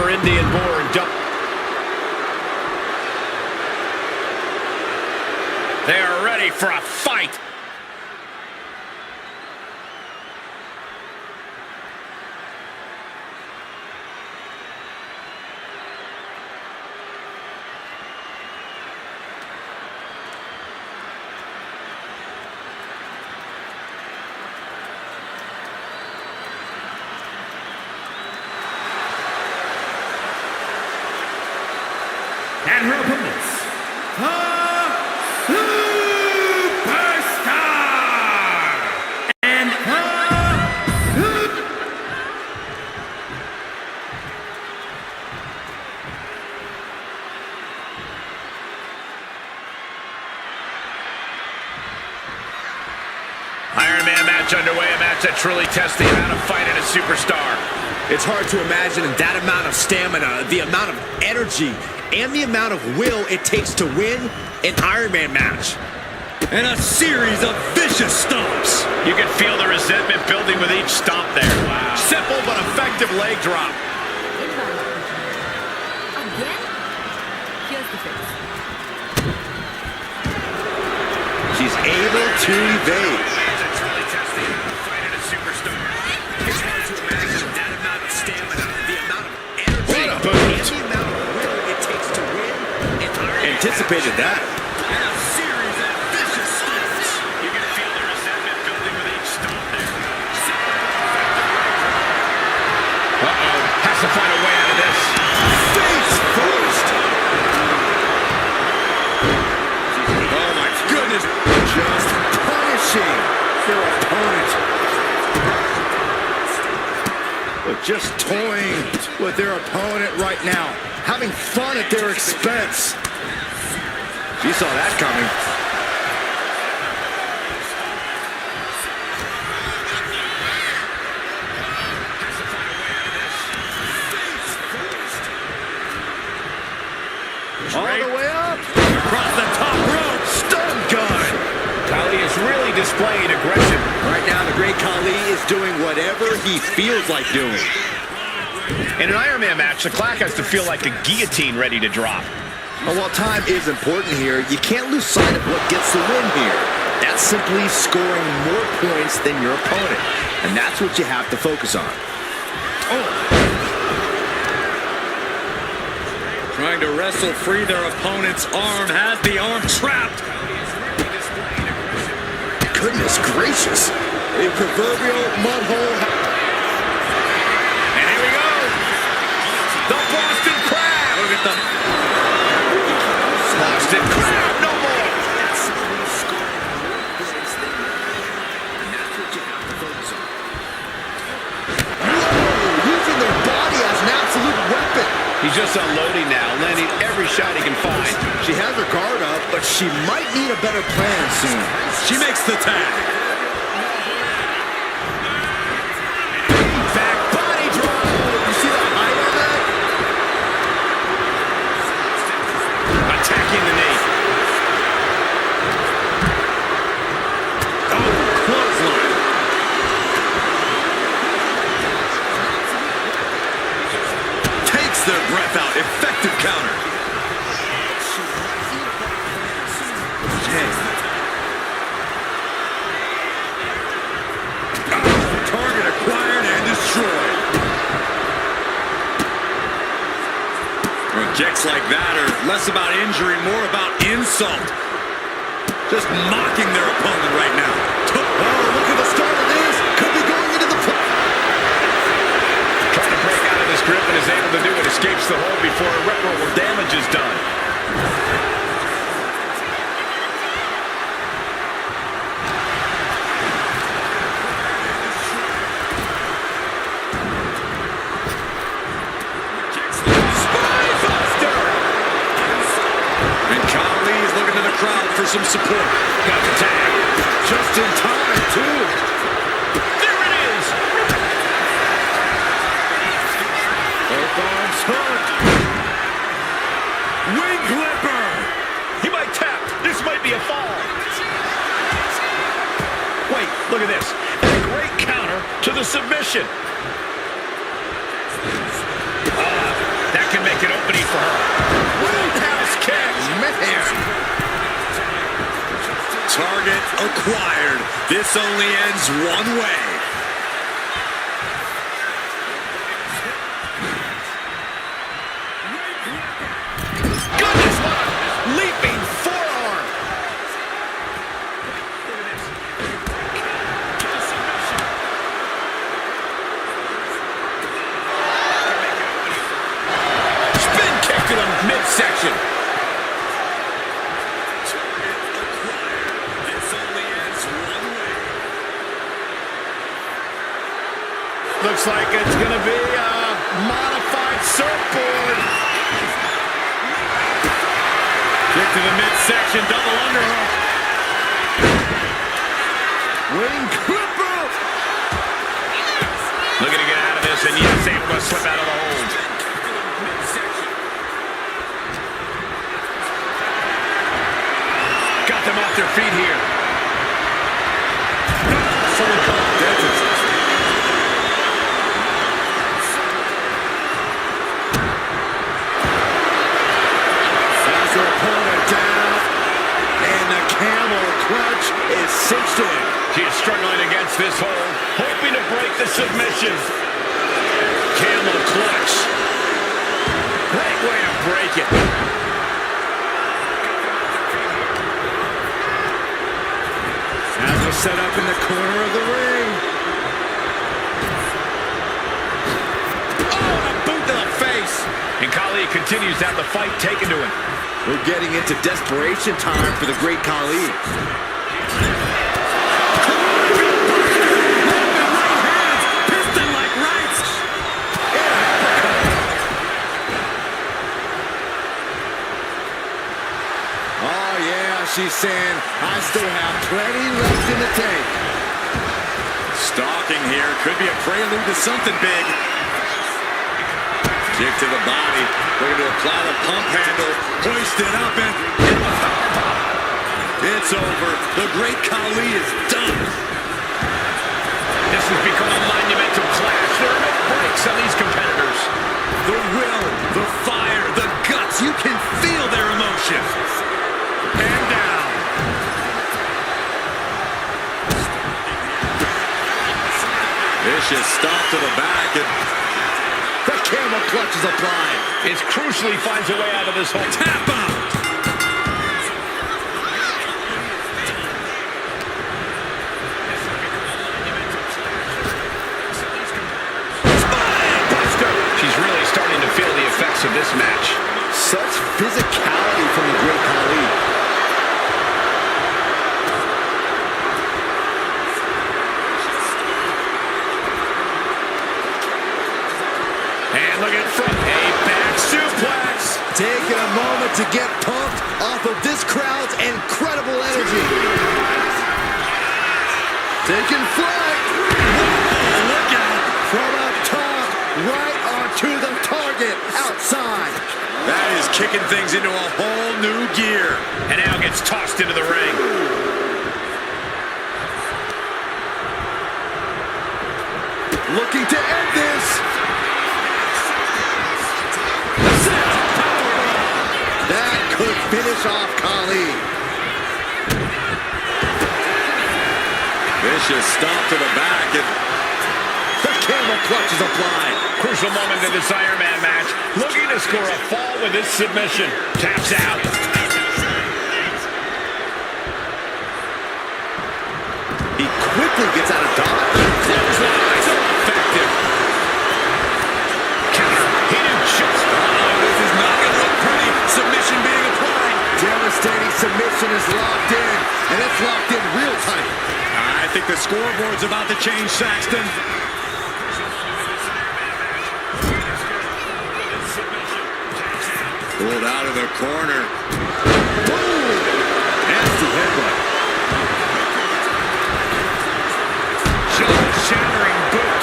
former Indian-born. They are ready for a fight. And her opponents, the Superstar and Iron Man match underway, a match that truly tests the amount of fight in a superstar. It's hard to imagine that amount of stamina, the amount of energy, and the amount of will it takes to win an Iron Man match. and a series of vicious stomps. You can feel the resentment building with each stomp there. Wow. Simple but effective leg drop. Again? Here's the fix. She's able to evade. It's really testing the fight in a superstar. It's hard to imagine that amount of stamina, the amount of energy, What a boot. and the amount of will it takes to win an Iron Man Anticipated match. that. And a series of vicious stomps. You can feel the resentment building with each stomp there. Uh-oh. Has to find a way out of this. Face first. Oh my goodness. Just punishing their opponent. But just toying with their opponent right now. Having fun at their expense. She saw that coming. All the way up. Across the top rope. Stun gun. Khali is really displaying aggression. Right now, the great Khali is doing whatever he feels like doing. In an Iron Man match, the clock has to feel like a guillotine ready to drop. And while time is important here, you can't lose sight of what gets the win here. That's simply scoring more points than your opponent. And that's what you have to focus on. Trying to wrestle free their opponent's arm. Has the arm trapped. Goodness gracious. The proverbial mud hole. And here we go. The Boston Crab. Look at the... Boston Crab, no more. Using their body as an absolute weapon. He's just unloading now, landing every shot he can find. She has her guard up, but she might need a better plan soon. She makes the tag. Back body drop. You see the height on that? Attacking the knee. Oh, clothesline. Takes their breath out. Effective counter. Target acquired and destroyed. Well, kicks like that are less about injury, more about insult. Just mocking their opponent right now. Oh, look at the start of this. Could be going into the... Trying to break out of this grip and is able to do it. Escapes the hold before irreparable damage is done. For some support. Got the tag. Just in time, too. There it is. Both arms hooked. Wing Clipper. He might tap. This might be a fall. Wait, look at this. And a great counter to the submission. acquired. This only ends one way. Goodness, what a leaping forearm. Spin kick to the midsection. Looks like it's going to be a modified surfboard. Kick to the midsection, double underhook. Wing Clipper. Looking to get out of this, and yes, able to slip out of the hold. Got them off their feet here. Someone called dentist. Has their opponent down, and the camel clutch is cinched in. She is struggling against this hold, hoping to break the submission. Camel clutch. Great way to break it. As they're set up in the corner of the ring. Oh, and a boot to the face. And Khali continues to have the fight taken to him. We're getting into desperation time for the great Khali. Oh, yeah, she's saying, I still have plenty left in the tank. Stalking here could be a prelude to something big. Kick to the body. Looking to apply the pump handle. Hoist it up and it's over. The great Khali is done. This has become a monumental clash. There are no breaks on these competitors. The will, the fire, the guts. You can feel their emotion. And down. Vicious stomp to the back. And The camel clutch is applied. It's crucial he finds a way out of this hole. tap out. She's really starting to feel the effects of this match. Such physicality from the great Khali. And look at front. A back suplex. Taking a moment to get pumped off of this crowd's incredible energy. Taking flight. Whoa, look out. From up top, right onto the target outside. That is kicking things into a whole new gear. And now gets tossed into the ring. Looking to end this. That could finish off Khali. Vicious stomp to the back. And The camel clutch is applied. Crucial moment in this Iron Man match. Looking to score a fall with this submission. Taps out. He quickly gets out of dodge. Clothesline. So effective. Counter. He did just. this is not going to look pretty. Submission being applied. Devastating submission is locked in, and it's locked in real tight. I think the scoreboard's about to change, Saxton. Pulled out of the corner. Boom! Nasty headbutt. Shattering boot.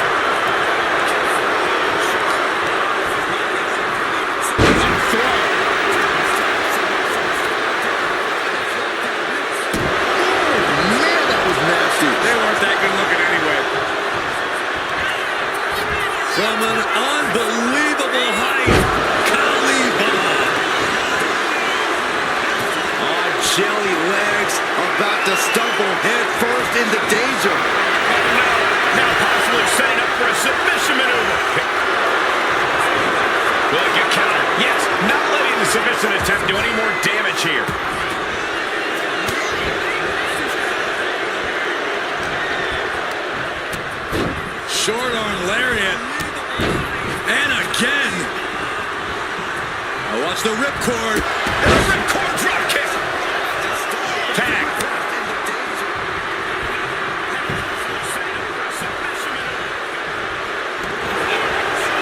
Man, that was nasty. They weren't that good looking anyway. From an unbelievable height, Khali bomb. Oh, jelly legs, a about to stumble head first into danger. Now possibly setting up for a submission maneuver. Will it get countered? Yes, not letting the submission attempt do any more damage here. Short arm lariat. And again. Now watch the ripcord. And a ripcord drop kick. Tag.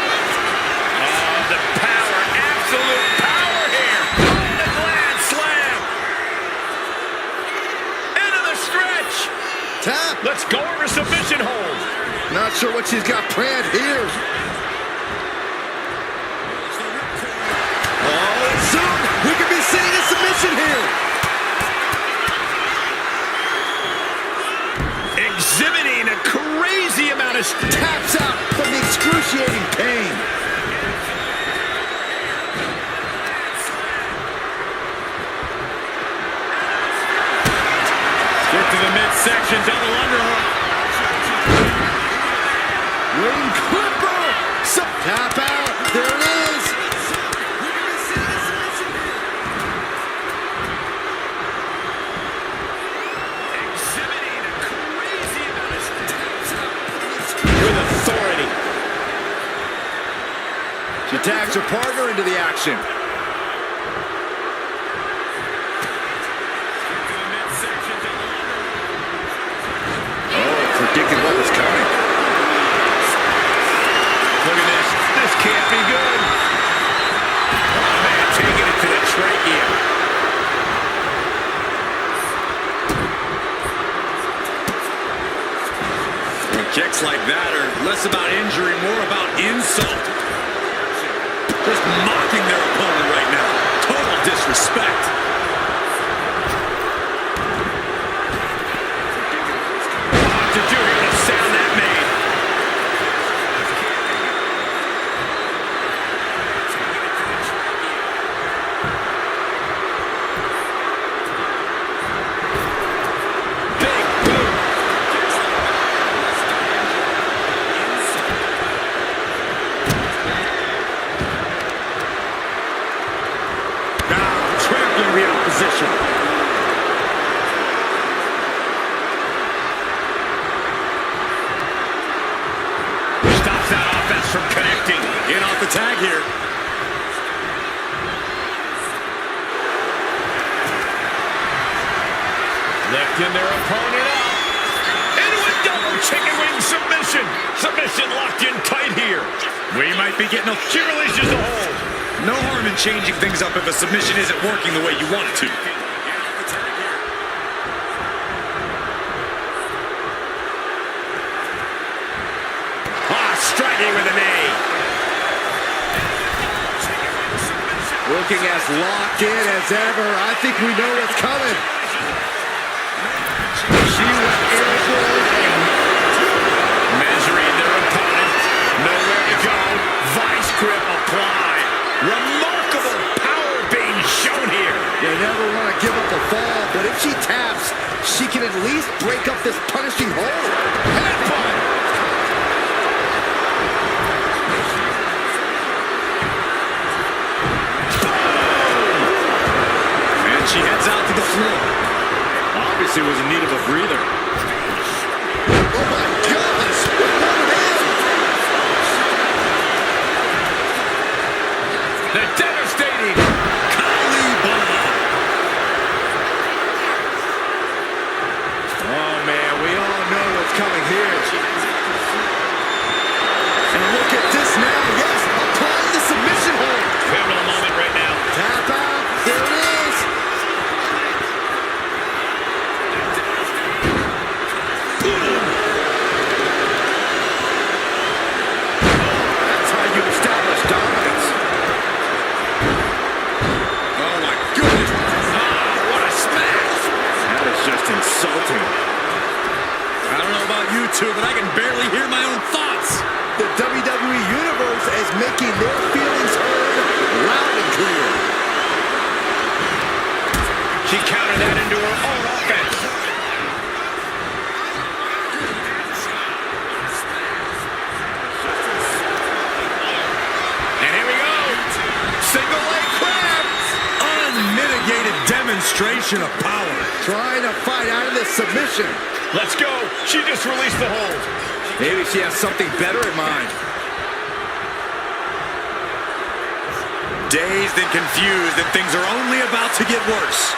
Oh, the power. Absolute power here. The glad slam. Into the stretch. Tap. Let's go over submission hold. Not sure what she's got planned here. Oh, soon we could be seeing a submission here. Exhibiting a crazy amount of Taps out from the excruciating pain. Get to the midsection, double underhook. Wing clipper. Tap out. There it is. exhibiting a crazy amount of with authority. She tags her partner into the action. Oh, predicted what was coming. Look at this. This can't be good. Oh, man, taking it to the trachea. Kicks like that are less about injury, more about insult. Just mocking their opponent right now. Total disrespect. What to do here, the sound that made. Big boot. Now, trampling the opposition. Stops that offense from connecting. In off the tag here. Lifting their opponent up. Into a double chicken wing submission. Submission locked in tight here. We might be getting a She releases the hold. no harm in changing things up if a submission isn't working the way you want it to. Striking with a knee. Looking as locked in as ever. I think we know what's coming. She went airborne and Measuring their opponent. Nowhere to go. Vice grip applied. Remarkable power being shown here. you never want to give up the fall, but if she taps, she can at least break up this punishing hold. Headbutt! And she heads out to the floor. Obviously was in need of a breather. Oh my gosh! What an end! The devastating Khali bomb. Oh man, we all know what's coming here. And look at this now. Yes, applying the submission hold. pivotal moment right now. Tap out. There it is. That's how you establish dominance. Oh my goodness. What a smash! That is just insulting. I don't know about you two, but I can barely hear my own thoughts. The WWE Universe is making their feelings heard loud and clear. She countered that into her own offense. elongated demonstration of power. Trying to fight out of this submission. Let's go. She just released the hold. Maybe she has something better in mind. Dazed and confused, and things are only about to get worse.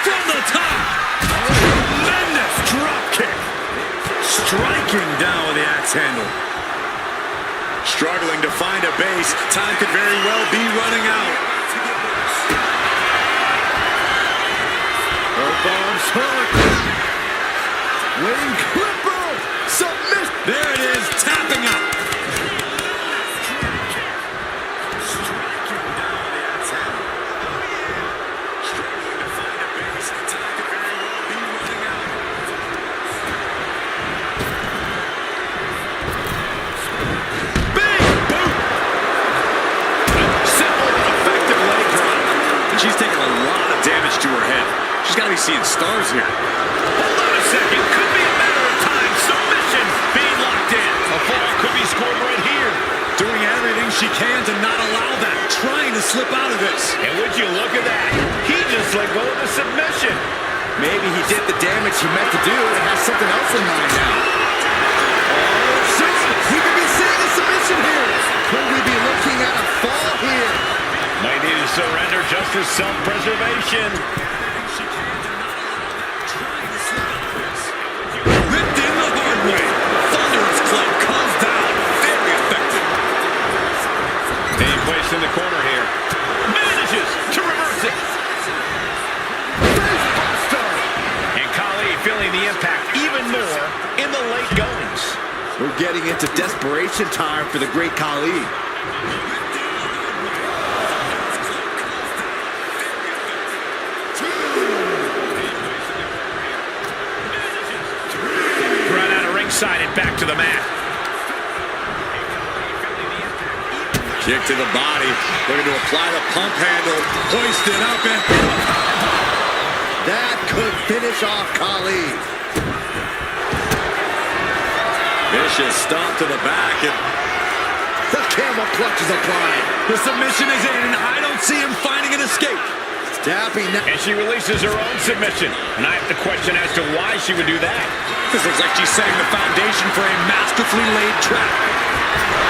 From the top. Tremendous drop kick. Striking down with the axe handle. Struggling to find a base. Time could very well be running out. Both arms hurt. Wing Clipper. Submission. There it is, tapping out. She's taking a lot of damage to her head. She's got to be seeing stars here. Hold on a second. Could be a matter of time. Submission being locked in. A fall could be scored right here. Doing everything she can to not allow that. Trying to slip out of this. And would you look at that? He just let go of the submission. Maybe he did the damage he meant to do and has something else in mind now. We could be seeing a submission here. Could we be looking at a fall here? Might need to surrender just for self-preservation. Ripped in the hard way. Thunderous club comes down. Very effective. Being placed in the corner here. Manages to reverse it. And Khali feeling the impact even more in the late goings. We're getting into desperation time for the great Khali. Side and back to the mat. Kick to the body. Looking to apply the pump handle. Hoisted up and... That could finish off Khali. Vicious stomp to the back. And the camel clutch is applied. the submission is in, and I don't see him finding an escape. Tapping now. And she releases her own submission. And I have to question as to why she would do that. This looks like she's setting the foundation for a masterfully laid trap.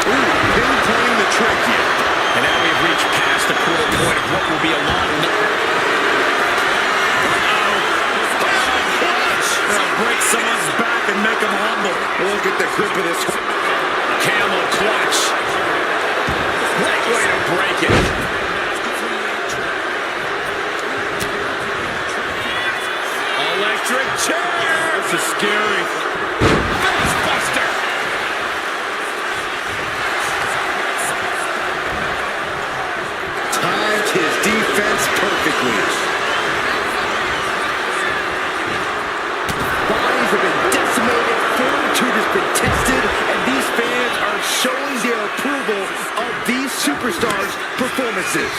Ooh, pinpointing the trick here. And now we've reached past the crucial point of what will be a long... That'll break someone's back and make them humble. Look at the grip of this. Camel clutch. Great way to break it. Electric chair. This is scary. Facebuster. Timed his defense perfectly. Bodies have been decimated, fortitude has been tested, and these fans are showing their approval of these superstars' performances.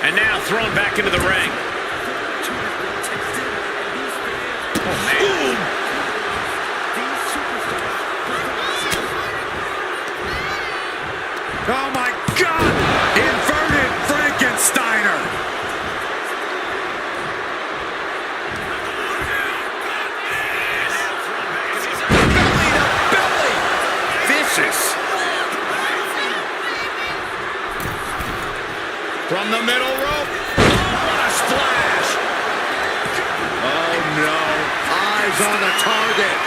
And now thrown back into the ring. Oh, man. Oh, my God! Inverted Frankensteiner! Belly to belly! Vicious! From the middle rope. Oh, what a splash. Oh no, eyes on the target.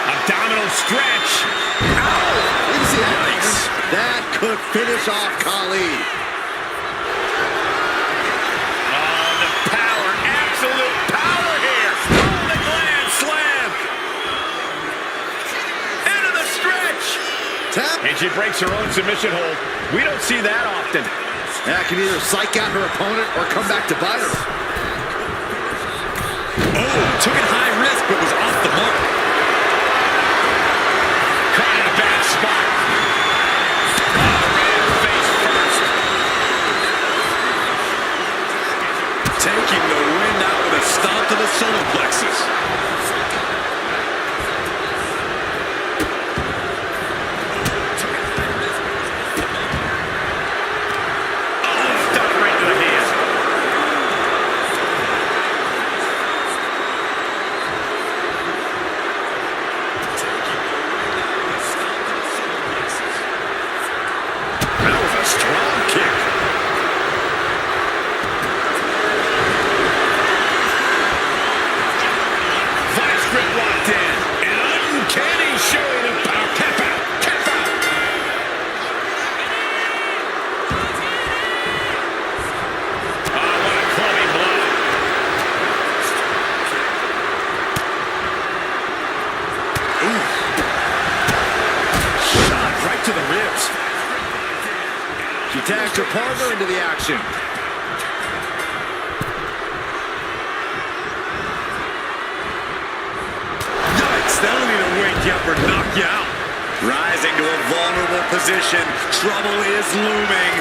Abdominal stretch. Ow! You see that? Nice. That could finish off Khali. Oh, the power, absolute power here. Oh, the grand slam. Into the stretch. Tap. And she breaks her own submission hold. We don't see that often. That can either psych out her opponent or come back to bite her. Oh, took it high risk, but was off the mark. Caught in a bad spot. grip locked in. An uncanny showing of power. Tap out. Tap out. Oh, what a clubby blow. Ooh. Shot right to the ribs. She tags her partner into the action. That'll either wake you up or knock you out. Rising to a vulnerable position. Trouble is looming.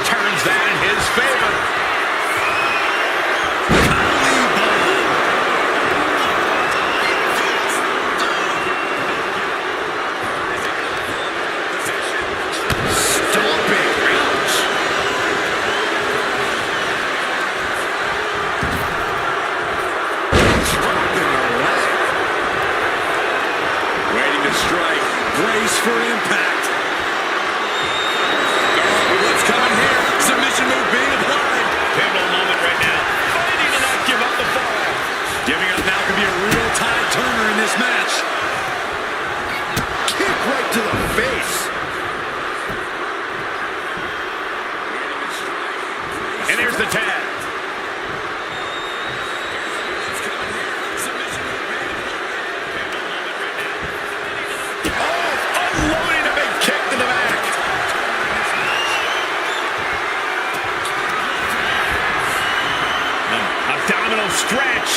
Turns that in his favor. Khali bomb. Stomping. Ouch. Strike. Brace for impact. Oh, what's coming here? Submission move being applied. Pivotal moment right now. Fighting to not give up the fall. Giving up now could be a real tide turner in this match. Kick right to the face. And there's the tag. Stretch.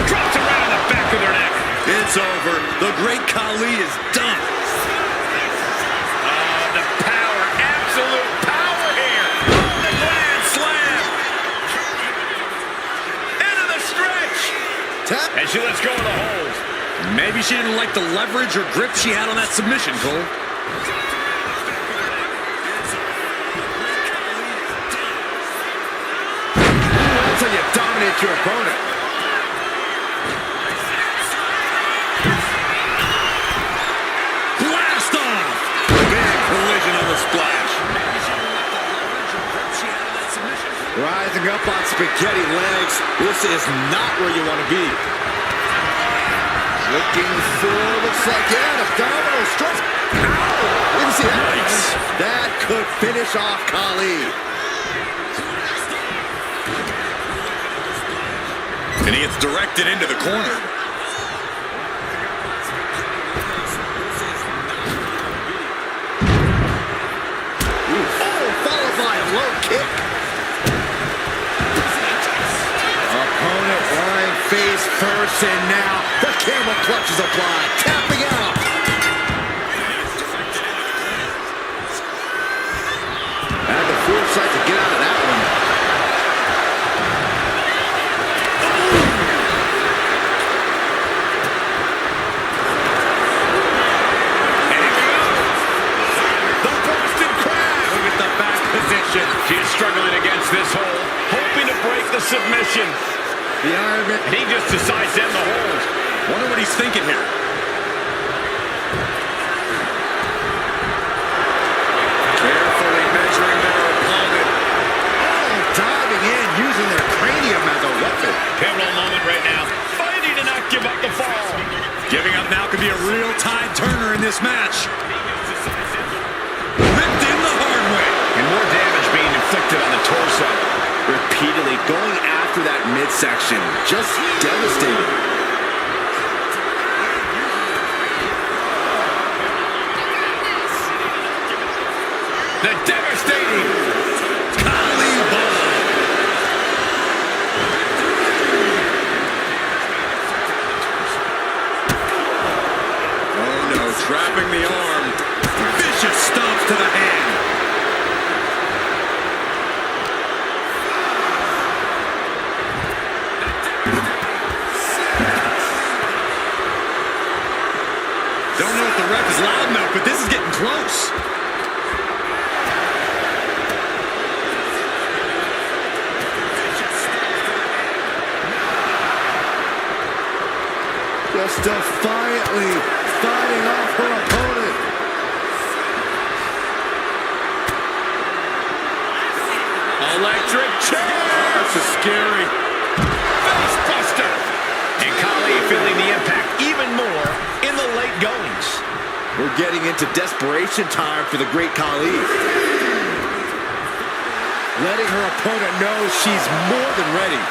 Drops it right on the back of their neck. It's over. The great Khali is done. The power. Absolute power here. Oh, the grand slam. Into the stretch. Tap. And she lets go of the hold. Maybe she didn't like the leverage or grip she had on that submission, Cole. That's how you dominate your opponent. Blast off! Big collision on the splash. Rising up on spaghetti legs. This is not where you want to be. Looking for, looks like, yeah, abdominal stretch. Ow! Didn't see that. Nice. That could finish off Khali. And he gets directed into the corner. Oh, followed by a low kick. Opponent lying face first, and now the camel clutch is applied. Tapping out. Had the foresight to get out of that one. She is struggling against this hold, hoping to break the submission. The Iron Man. And he just decides to end the hold. Wonder what he's thinking here. Carefully measuring their opponent. Oh, diving in, using their cranium as a weapon. Pivotal moment right now. Fighting to not give up the fall. Giving up now could be a real tide turner in this match. Ripped in the hard way. And more damage being inflicted on the torso. Repeatedly going after that midsection. Just devastating. The devastating Khali bomb. Oh no, trapping the arm. Vicious stomp to the hand. Don't know if the ref is loud enough, but this is getting close. Just defiantly fighting off her opponent. Electric chair. This is scary. Face buster. And Khali feeling the impact even more in the late goings. We're getting into desperation time for the great Khali. Letting her opponent know she's more than ready.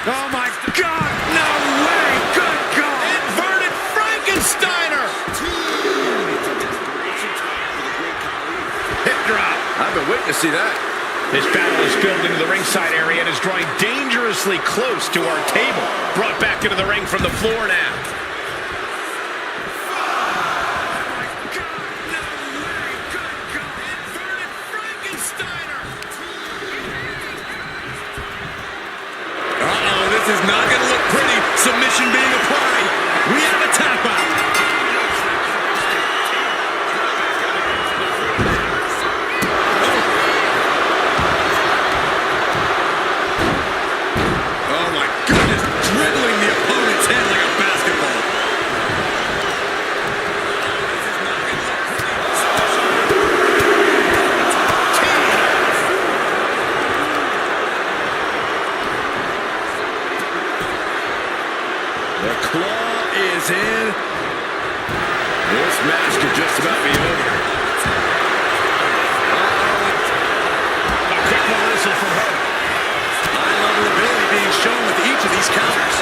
Oh my God, no way, good God. Inverted Frankensteiner. Hip drop. I've been waiting to see that. This battle is spilled into the ringside area and is drawing dangerously close to our table. Brought back into the ring from the floor now. This is not going to look pretty. Submission being applied. We have a tap out. Oh my goodness. Dribbling the opponent's head like a basketball. The claw is in. This match could just about be over. A quick reversal from her. High level ability being shown with each of these counters.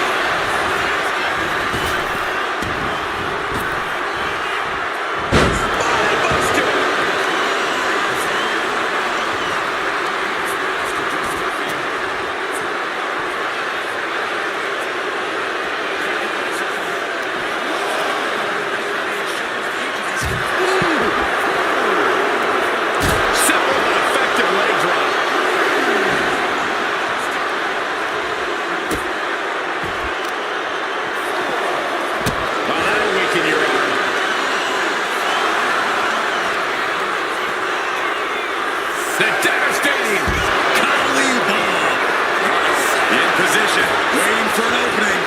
The devastating Khali bomb. In position, waiting for an opening.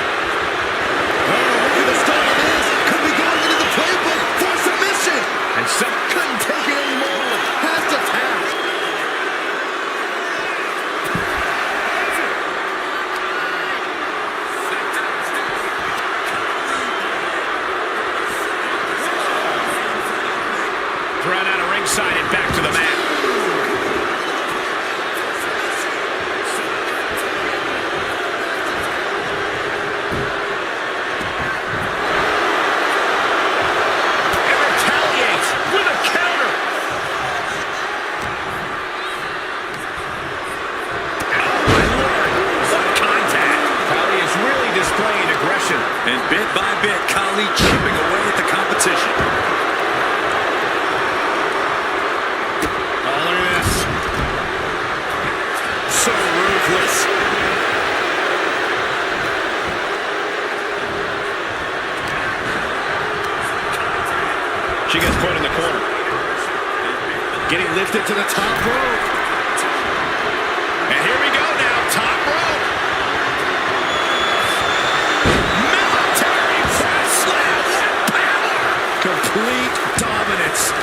Oh, look at the start of this. Could be going into the playbook for submission. and some. Couldn't take it anymore. Has to tap. Thrown out of ringside and back to the mat. And retaliates with a counter. Oh my Lord, what contact. Khali is really displaying aggression. And bit by bit, Khali chipping away at the competition. Oh, look at this. So ruthless. She gets put in the corner. Getting lifted to the top rope. And here we go now, top rope. Military press slam, what power! Complete dominance.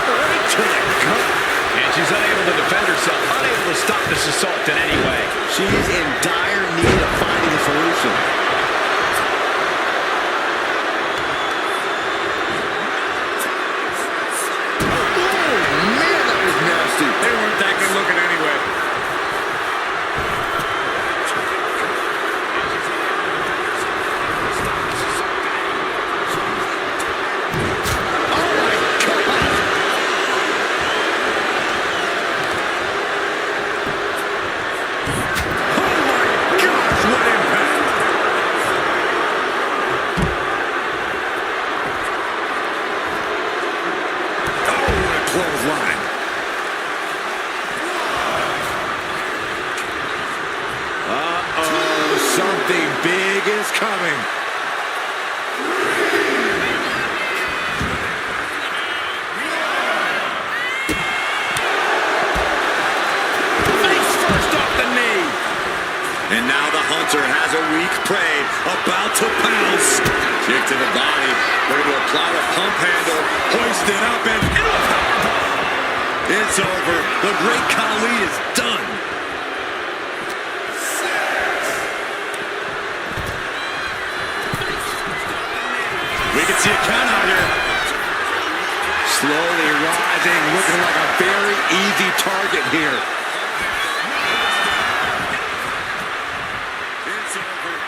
Right to the gut. And she's unable to defend herself, unable to stop this assault in any way. She's in dire need of finding a solution. They weren't that good looking anyway. Clothesline. Uh-oh, something big is coming. Face first off the knee. And now the hunter has a weak prey about to pounce. Kick to the body. They're going to apply the pump handle. Hoist it up and into a powerbomb. It's over. The great Khali is done. We can see a count out here. Slowly rising, looking like a very easy target here.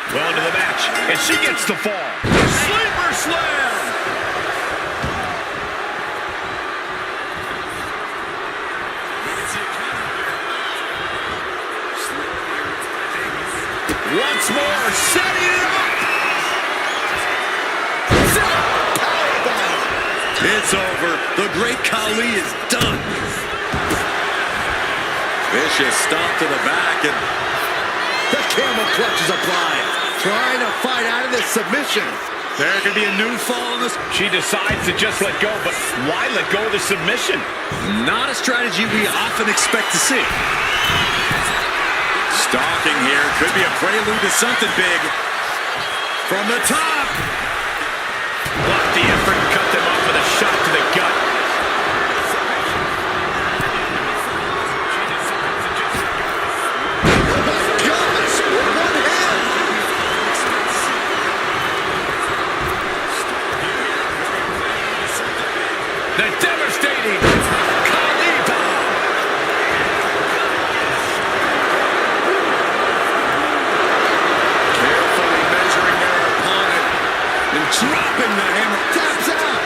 Well into the match, and she gets the fall. Sleeper slam! Once more, setting it up. It's over. The great Khali is done. Vicious stomp to the back, and The camel clutch is applied. Trying to fight out of this submission. there could be a new fall in this. She decides to just let go, but why let go of the submission? Not a strategy we often expect to see. Stalking here could be a prelude to something big. From the top. Blocked the effort and cut them off with a shot to the gut. Gosh, with one hand. The devastating Khali bomb. Carefully measuring their opponent and dropping the hammer. Taps out.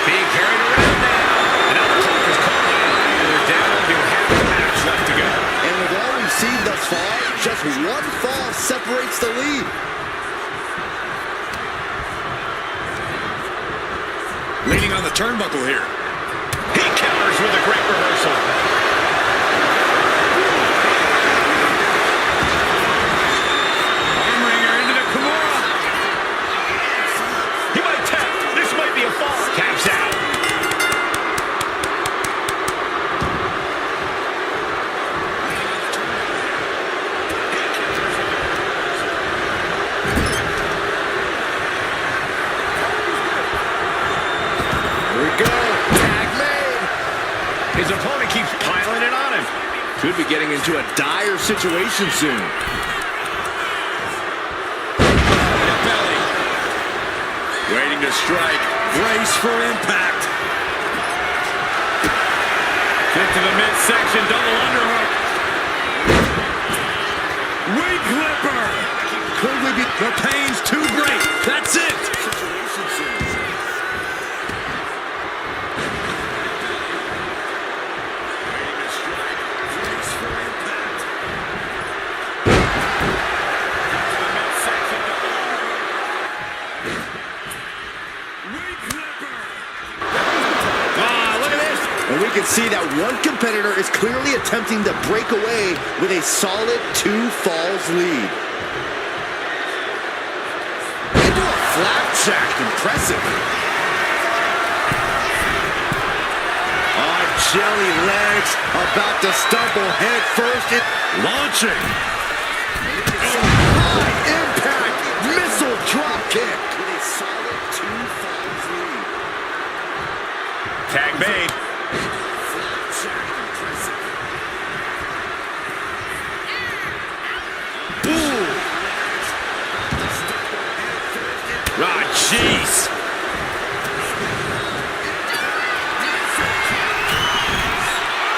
Being carried around now. And now the clock is calling. We're down to half the match left to go. And with all we've seen thus far, just one fall separates the lead. Leaning on the turnbuckle here. He counters with a great reversal. Armringer into the Kimura. He might tap. This might be a fall. Taps out. Here we go. Tag made. His opponent keeps piling it on him. Could be getting into a dire situation soon. Belly. Waiting to strike. Brace for impact. Kick to the midsection. Double underhook. Wing Clipper. Could we be? The pain's too great. That's it. And we can see that one competitor is clearly attempting to break away with a solid 2 falls lead. Into a flapjack, impressive. On jelly legs, about to stumble head first. Launching. High impact missile drop kick. With a solid 2 falls lead. Tag made. Ah, jeez.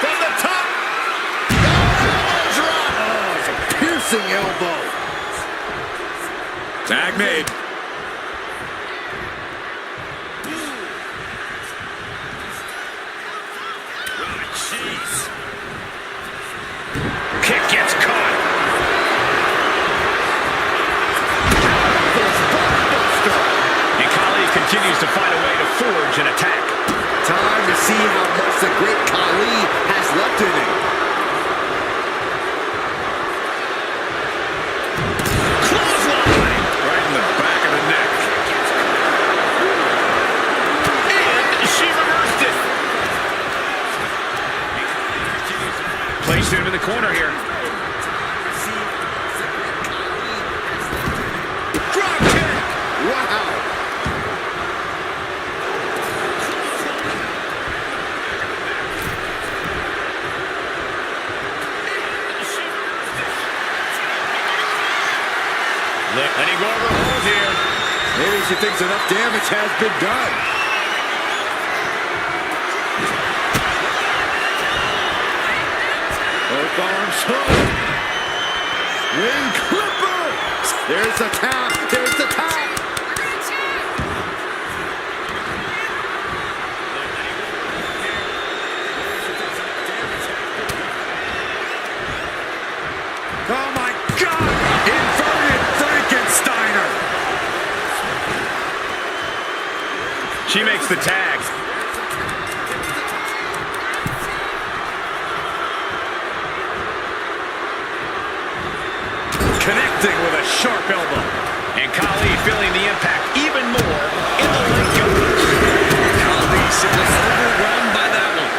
From the top. Drop. Oh, it's a piercing elbow. Tag made. Ah, jeez. Kick gets caught. And Khali continues to find a way to forge an attack. Time to see how much the great Khali has left in him. Clothesline. Right in the back of the neck. And she reversed it. Pushing him in the corner here. Drop kick! Wow! Letting go over a hold here. Maybe she thinks enough damage has been done. Both arms hooked. Wing clipper. There's the tap. There's the tap. Oh my God! Inverted Frankensteiner. She makes the tag. Connecting with a sharp elbow. And Khali feeling the impact even more in the leg guard. Khali simply overwhelmed by that one.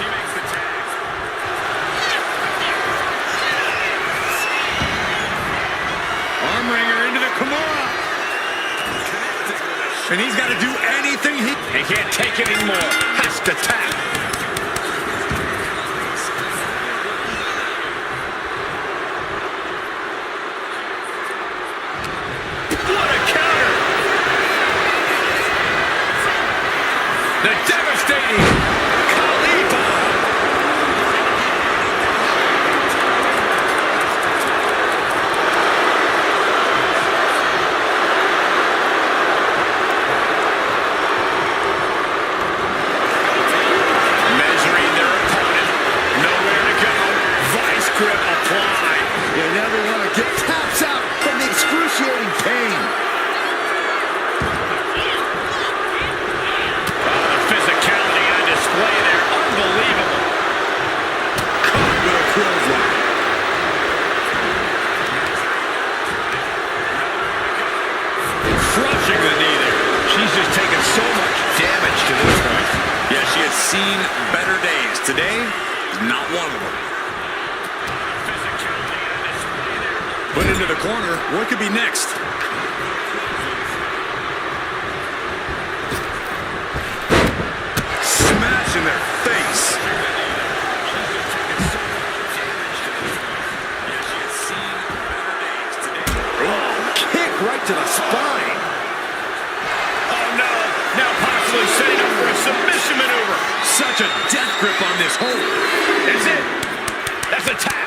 She makes the tag. Arm wringer into the Kimura. And he's got to do anything he can't take it anymore. Has to tap. What a counter! The devastating Khali bomb. Measuring their opponent. Nowhere to go. Vice grip applied. You never want to get taps out from the excruciating pain. The physicality on display there. Unbelievable. Caught with a clothesline. Crushing the knee there. She's just taken so much damage to this point. Yeah, she has seen better days. Today, not one of them. Put into the corner. What could be next? Smash in their face. Oh, kick right to the spine. Oh no, now possibly setting up for a submission maneuver. Such a death grip on this hold. That's it. That's a tap.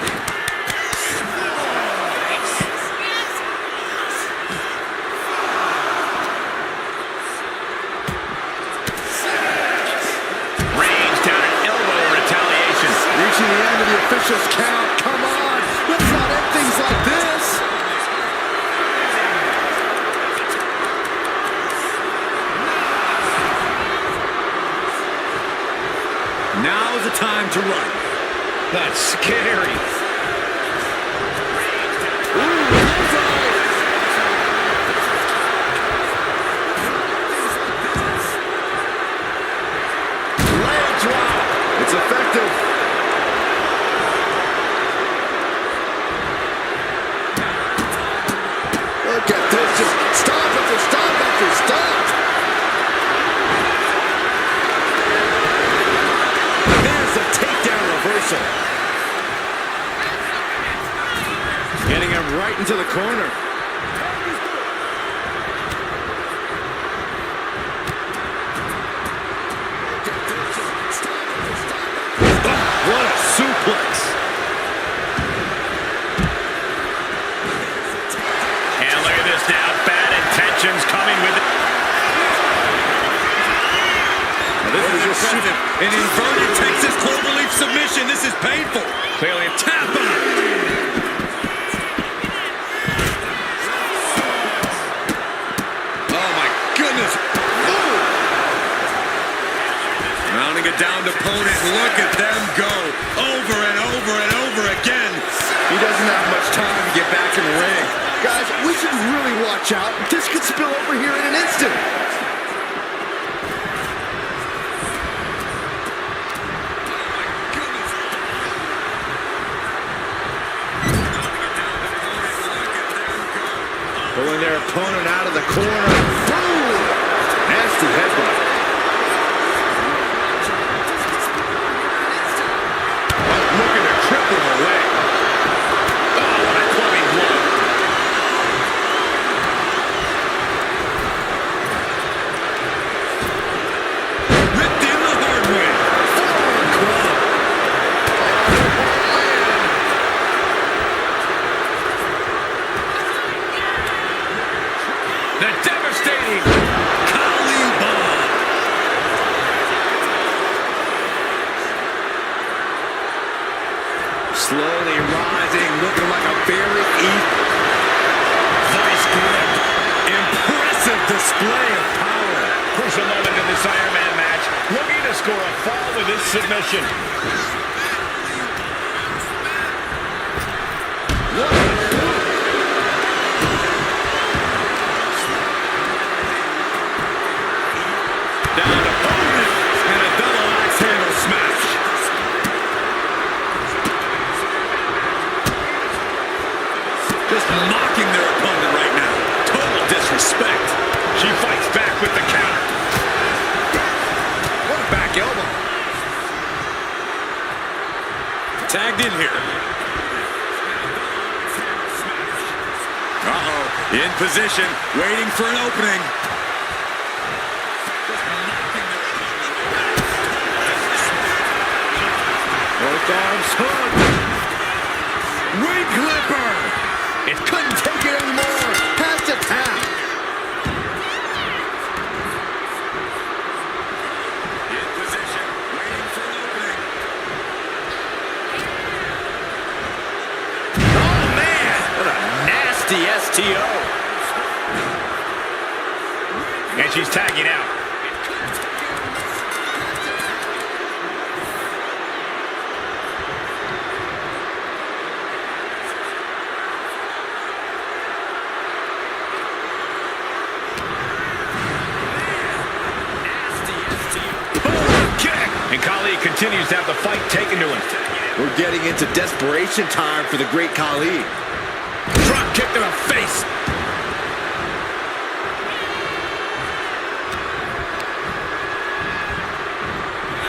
Range down an elbow in retaliation. Reaching the end of the official's count. Come on. Let's not end things like this. Now is the time to run. That's scary. Leg drop. It's effective. Look at this. Just stop after stop after stop. There's the takedown reversal. Getting him right into the corner. What a suplex. And look at this now. Bad intentions coming with it. This is impressive. An inverted Texas cloverleaf submission. This is painful. Clearly a Tap out. Oh my goodness. Ooh. Rounding it down to opponent. Look at them go. Over and over and over again. He doesn't have much time to get back in the ring. Guys, we should really watch out. This could spill over here in an instant. display of power. Crucial moment in this Iron Man match. Looking to score a fall with this submission. Down to opponent and a double axe handle smash. Just mocking their opponent right now. Total disrespect. She fights back with the counter. What a back elbow. Tagged in here. Uh-oh. In position, waiting for an opening. Both arms hooked. Wing clipper. It couldn't take it anymore. Has to tap. In position, waiting for an opening. Oh, man. What a nasty STO. And she's tagging out. And Khali continues to have the fight taken to him. We're getting into desperation time for the great Khali. Drop kick to the face.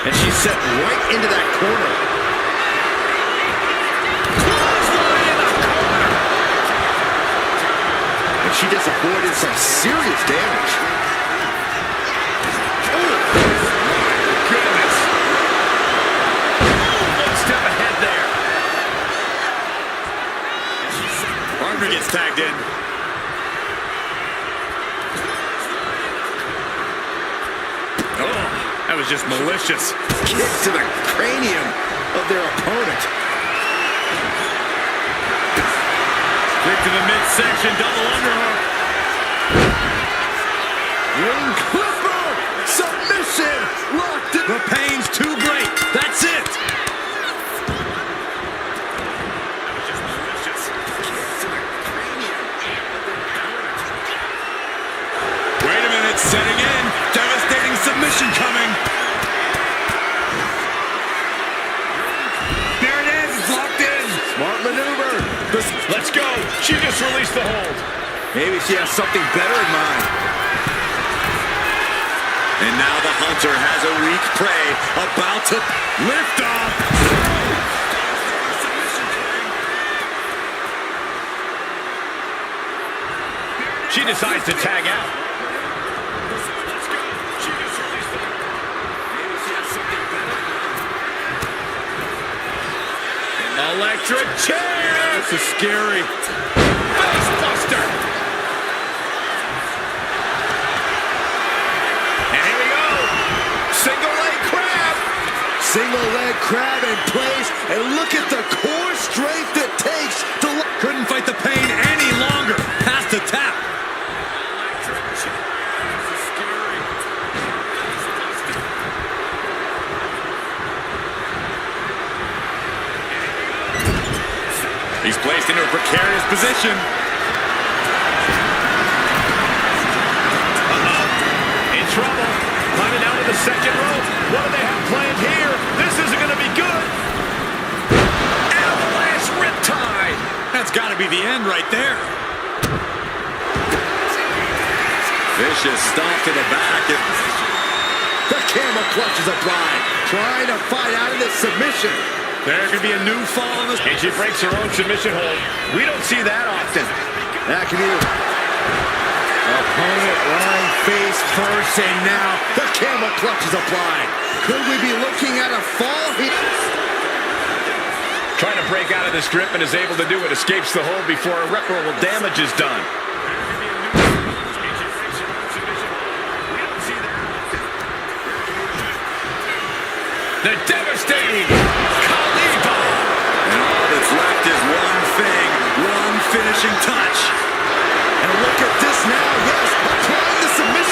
And she's set right into that corner. Clothesline in the corner. And she just avoided some serious damage. Goodness. One step ahead there. Partner gets tagged in. Oh, that was just malicious. Kick to the cranium of their opponent. Kick to the midsection, double underhook. Ring clipper. Submission. Locked in. The pain's too great. That's it. Wait a minute, setting in. Devastating submission coming. There it is, it's locked in. Smart maneuver. Let's go. She just released the hold. Maybe she has something better in mind. And now the hunter has a weak prey about to lift off. She decides to tag out. Electric chair. This is scary. Face buster. And here we go. Single leg crab. Single leg crab in place. And look at the core strength it takes to... Couldn't fight the pain any longer. Has to tap. He's placed into a precarious position. In trouble. Climbing down to the second rope. What do they have planned here? This isn't going to be good. Avalanche riptide. That's got to be the end right there. Vicious stomp to the back. The camel clutch is applied. Trying to fight out of this submission. There could be a new fall in this. And she breaks her own submission hold. We don't see that often. That could be opponent lying face first, and now the camel clutch is applied. Could we be looking at a fall here? Trying to break out of this grip and is able to do it. Escapes the hold before irreparable damage is done. The devastating Khali bomb. And all that's left is one thing, one finishing touch. And look at this now, yes, applying the submission.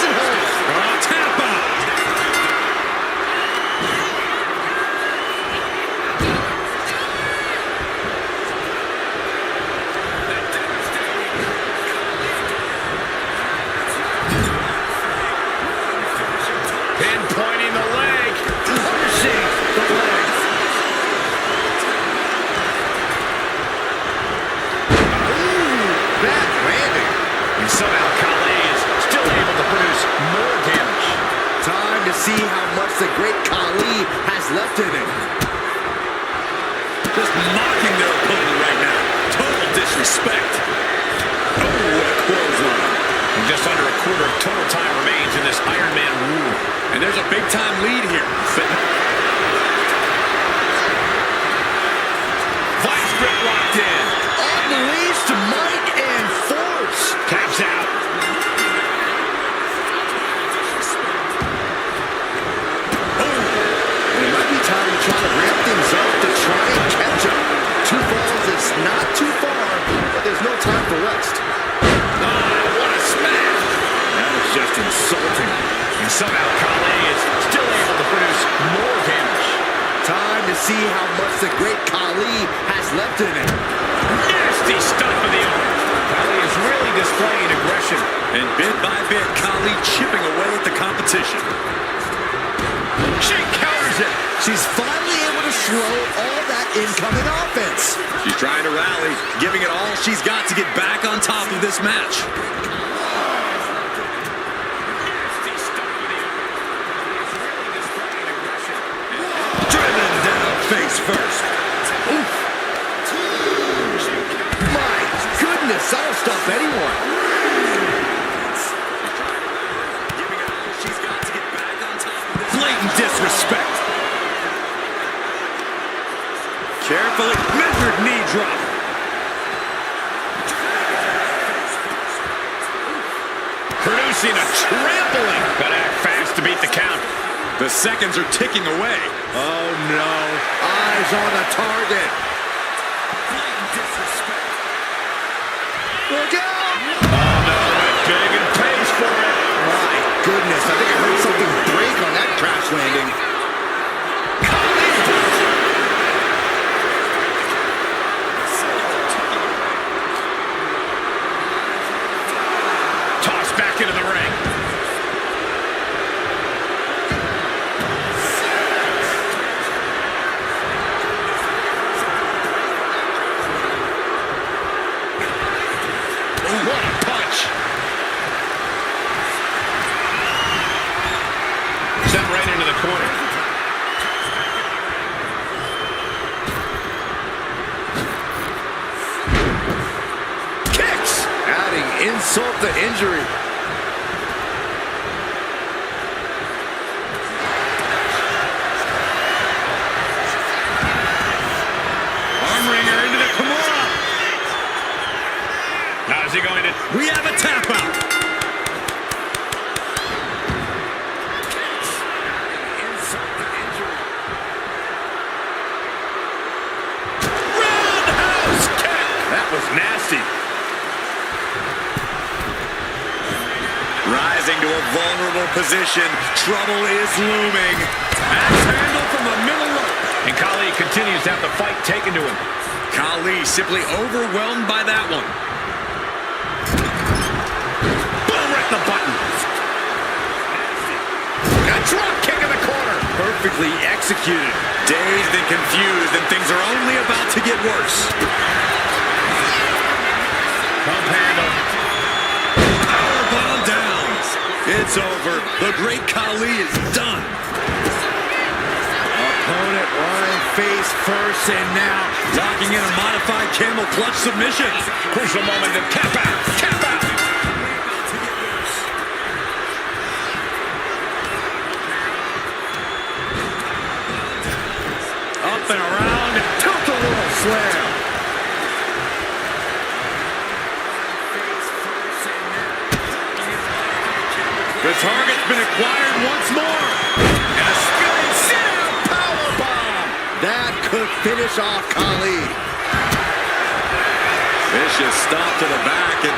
Pinpointing the leg. Pushing the leg. Ooh, bad landing. And somehow Khali is still able to produce more damage. Time to see how much the great Khali has left in him. Just mocking their opponent right now. Total disrespect. Oh, what a clothesline. And just under a quarter of total time remains in this Iron Man rule. And there's a big-time lead here. Vice grip locked in. Unleashed might and force. Taps out. It might be time to try to ramp things up to try and catch him. 2 falls is not too far, but there's no time for rest. Oh, what a smash. That was just insulting. And somehow Khali is still able to produce more damage. Time to see how much the great Khali has left in him. Nasty stuff of the arm. Khali is really displaying aggression. And bit by bit, Khali chipping away at the competition. She counters it. She's finally able to slow all that incoming offense. She's trying to rally, giving it all she's got to get back on top of this match. Driven down face first. Oof. My goodness, that'll stop anyone. Giving it all she's got to get back on top of this. Blatant disrespect. Carefully measured knee drop. Producing a trampling. Gotta act fast to beat the count. The seconds are ticking away. Oh no, eyes on the target. Blatant disrespect. Look out! Oh no, went big and pays for it. My goodness, I think I heard something break on that crash landing. Tossed back into the ring. Oh, what a punch. Sent right into the corner. Kicks! Adding insult to injury. Arm wringer into the Kimura. How's he going to... We have a tap out. Roundhouse kick. That was nasty. Rising to a vulnerable position. Trouble is looming. Axe handle from the middle rope. And Khali continues to have the fight taken to him. Khali simply overwhelmed by that one. Boom, right in the button. A drop kick in the corner. Perfectly executed. Dazed and confused, and things are only about to get worse. Pump handle. Powerbomb down. It's over. The great Khali is done. Opponent lying face first, and now Locking in a modified camel clutch submission. Crucial moment to tap out. Tap out. Up and around. tilt-a-whirl slam. The target's been acquired once more. And a spinning sit-out powerbomb. That could finish off Khali. Vicious stop to the back, and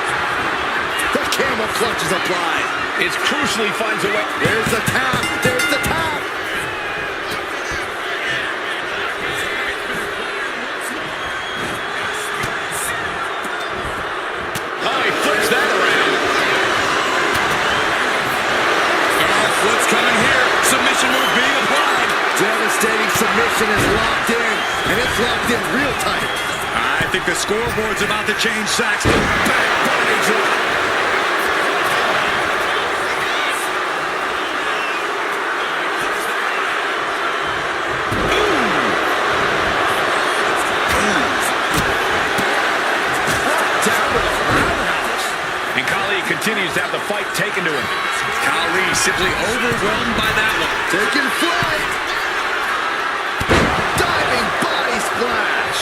The camel clutch is applied. It crucially finds a way. There's the tap. There's the tap. Oh, he flips that around. what's coming here? Devastating submission is locked in, and it's locked in real tight. I think the scoreboard's about to change, Saxton. Back body drop. And Khali continues to have the fight taken to him. Khali simply overwhelmed by that one. Taking flight. Diving body splash.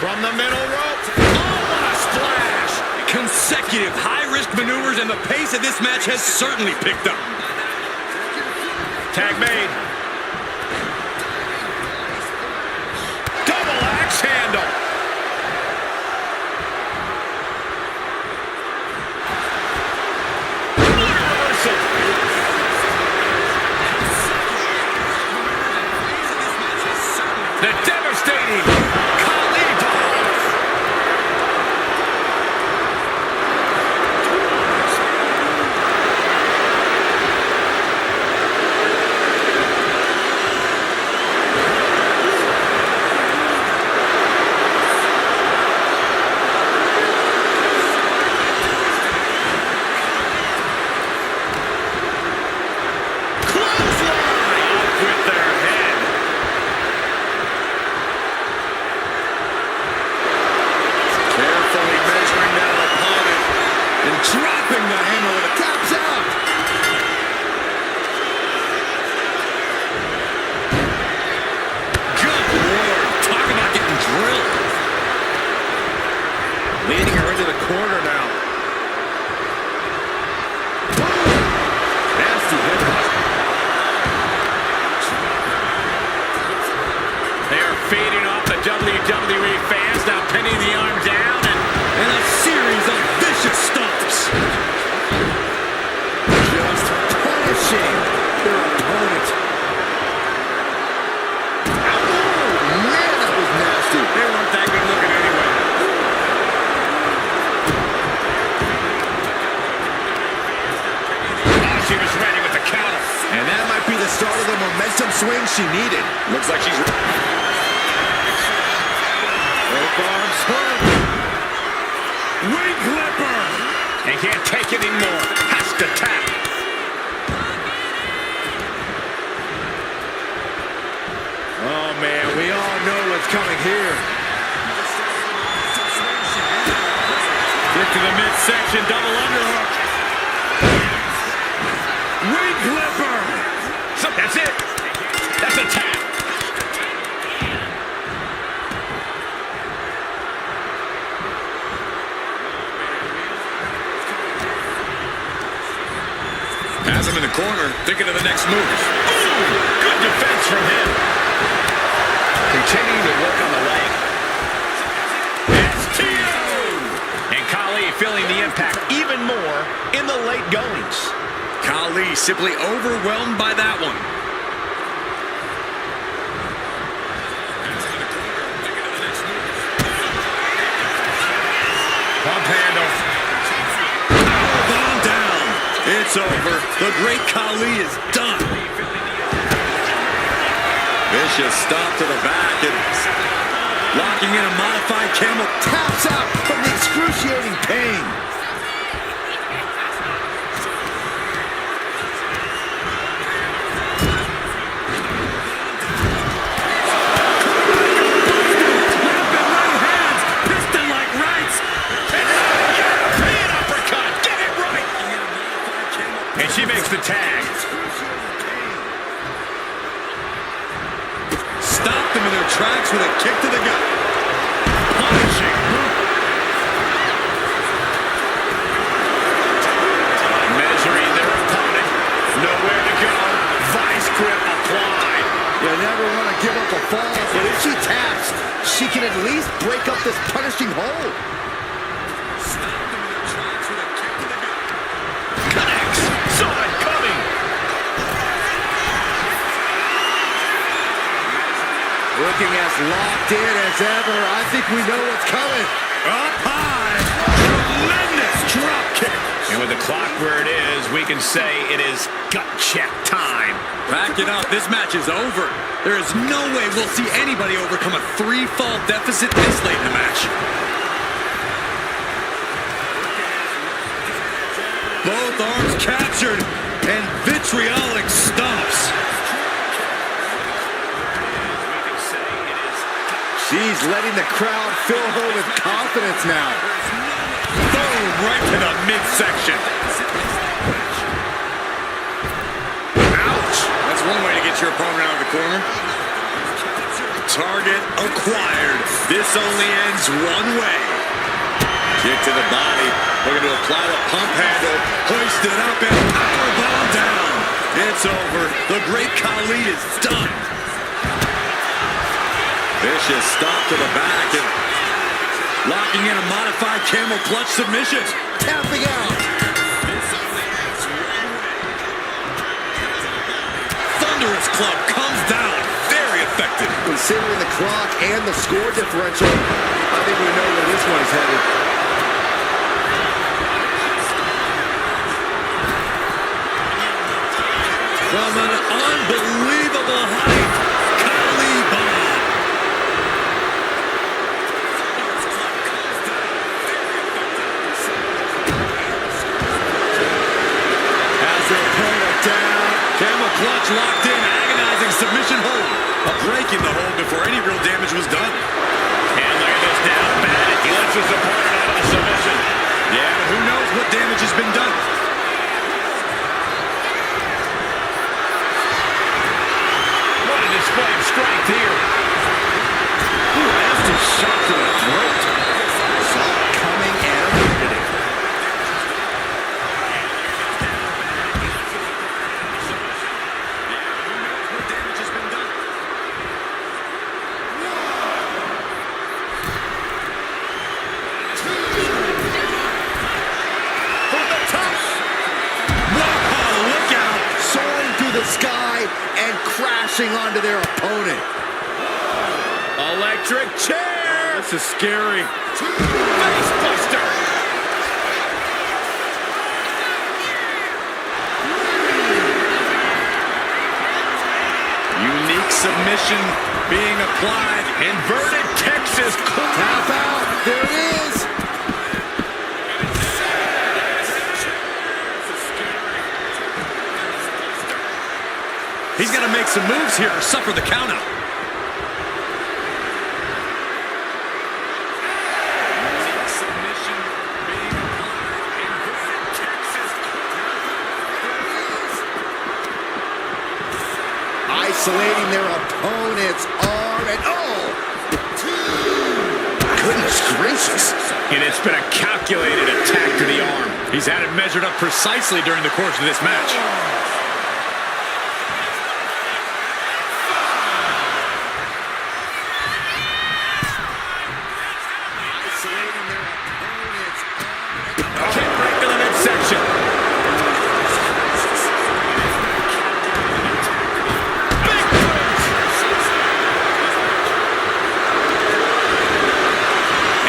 From the middle rope. Oh, what a splash. Consecutive high-risk maneuvers, and the pace of this match has certainly picked up. Tag made. Double axe handle. Reversal. The devastating Khali bomb. Dropping the hammer with a Taps out. good lord. Talk about getting drilled. Leading her into the corner now. Nasty headbutt. They are feeding off the WWE fans, now pinning the arm down And a series of vicious stomps. Just punishing their opponent. Oh, man, that was nasty. they weren't that good looking anyway. Oh, she was ready with the counter. And that might be the start of the momentum swing she needed. Looks like she's... Rope arms hook. Wing Clipper! And can't take it anymore. Has to tap. Oh, man, we all know what's coming here. Get to the midsection, double underhook. Wing Clipper! That's it. That's a tap. Has him in the corner, thinking of the next move. Ooh, good defense from him. Continuing to work on the leg. STO! And Khali feeling the impact even more in the late goings. Khali simply overwhelmed by that one. Pump handle. Bomb down. It's over. The great Khali is done. Vicious stop to the back and locking in a modified camel. Taps out from the excruciating pain. She makes the tag. Stopped them in their tracks with a kick to the gut. Punishing. Measuring their opponent. Nowhere to go. Vice grip applied. You never want to give up a fall, but if she taps, she can at least break up this punishing hold. Looking as locked in as ever. I think we know what's coming. Up high. Tremendous drop kick. clock where it is, we can say it is gut check time. Back it up. This match is over. There is no way we'll see anybody overcome a 3-fall deficit this late in the match. Both arms captured and vitriolic stomps. She's letting the crowd fill her with confidence now. Boom, right to the midsection. Ouch. That's one way to get your opponent out of the corner. Target acquired. This only ends one way. Kick to the body. Looking to apply the pump handle. Hoist it up and powerbomb down. It's over. The great Khali is done. Vicious stop to the back and locking in a modified camel clutch submission. Tapping out. Thunderous club comes down. Very effective. Considering the clock and the score differential, I think we know where this one is headed. From an unbelievable height, Khali bomb. Has their opponent down. Camel clutch locked in, agonizing submission hold. A break in the hold before any real damage was done. And look at this down bad. He lets his opponent out of the submission. Yeah, but who knows what damage has been done. What a display of strength here. Ooh, nasty shot to the throat. Saw it coming and avoided it. The sky and crashing onto their opponent. Electric chair. This is scary. Face buster. Unique submission being applied. Inverted Texas club. Tap out. There it is. He's got to make some moves here or suffer the countout. Isolating their opponent's arm and goodness gracious. And it's been a calculated attack to the arm. He's had it measured up precisely during the course of this match. Kick right to the midsection. Big punch.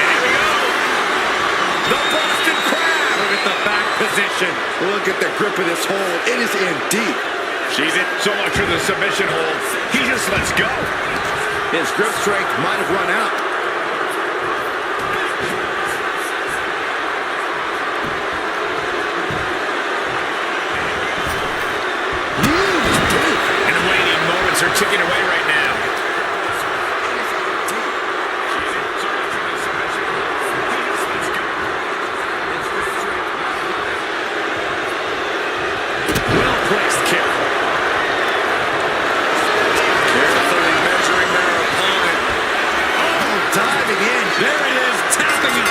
And here we go. The Boston Crab. Look at the back position. Look at the grip of this hold. It is in deep. She's in so much for the submission hold. He just lets go. His grip strength might have run out. And the waning moments are ticking away right now. Well-placed kick. Carefully measuring their opponent. Oh, diving in. There it is, tapping it.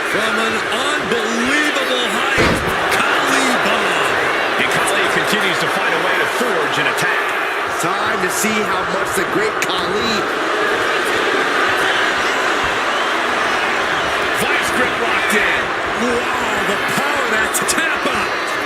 From an unbelievable height, Khali bomb. And Khali continues to find a way to forge an attack. Time to see how much the great Khali. Vice grip locked in. Wow, the power of that tap out.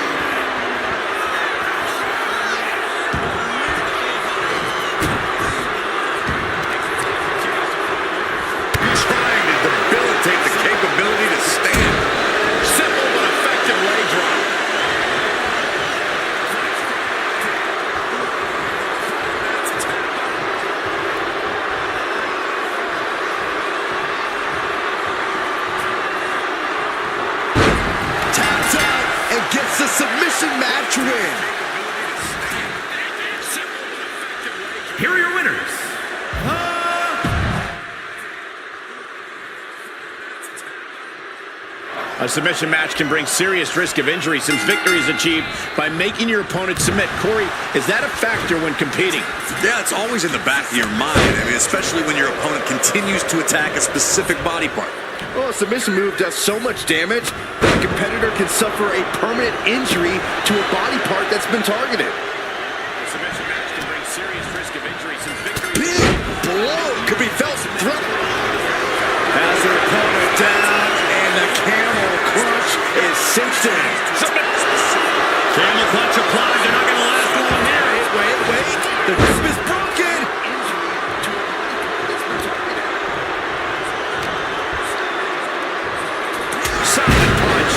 submission match win. Here are your winners. A submission match can bring serious risk of injury since victory is achieved by making your opponent submit. Corey, is that a factor when competing? Yeah, it's always in the back of your mind. I mean, especially when your opponent continues to attack a specific body part. Well, a submission move does so much damage that a competitor can suffer a permanent injury to a body part that's been targeted. A submission match can bring serious risk of injury since victory. Big blow could be felt. Has her opponent down, and the camel clutch is cinched in. Camel clutch applied. They're not going to last long here. Wait. The grip is broken. Solid punch.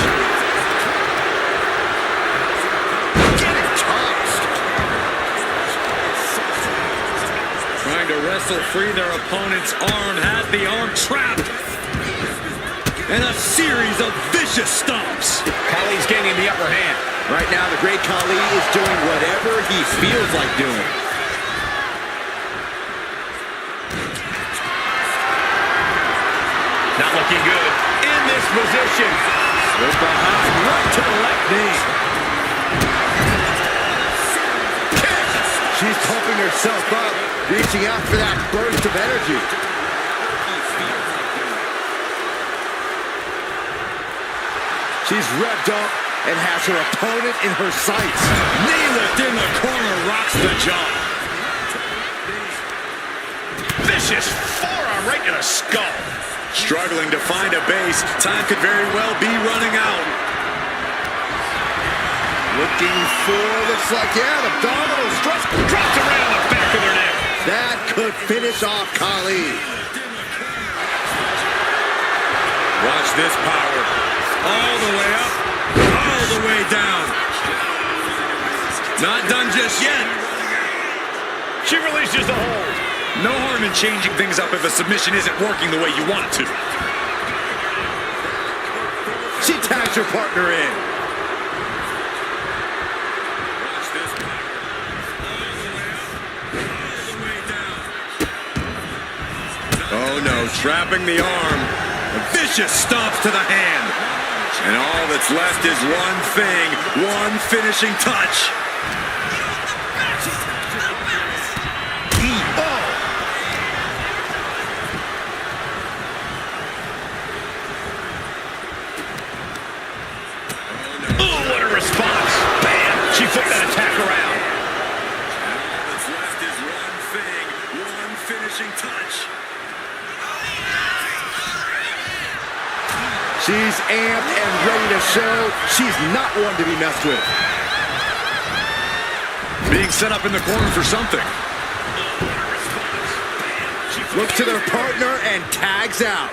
Getting tossed. Trying to wrestle free their opponent's arm. Has the arm trapped. And a series of vicious stomps. Khali's gaining the upper hand. Right now, the great Khali is doing whatever he feels like doing. Not looking good. In this position. With behind, right to the left knee. Kick! She's pumping herself up, reaching out for that burst of energy. She's revved up and has her opponent in her sights. Knee lift in the corner rocks the jaw. Vicious forearm right to the skull. Struggling to find a base. Time could very well be running out. Looking for, looks like, yeah, abdominal thrust. Dropped it right on the back of their neck. That could finish off Khali. Watch this power. All the way up, all the way down. Not done just yet. She releases the hold. No harm in changing things up if a submission isn't working the way you want it to. She tags her partner in. Watch this power. All the way up, all the way down. Oh no, trapping the arm. Vicious stomps to the hand. And all that's left is one thing, one finishing touch. Oh, what a response. Bam! She flipped that attack around. And all that's left is one thing, one finishing touch. She's amped and ready to show she's not one to be messed with. Being set up in the corner for something. Looks to their partner and tags out.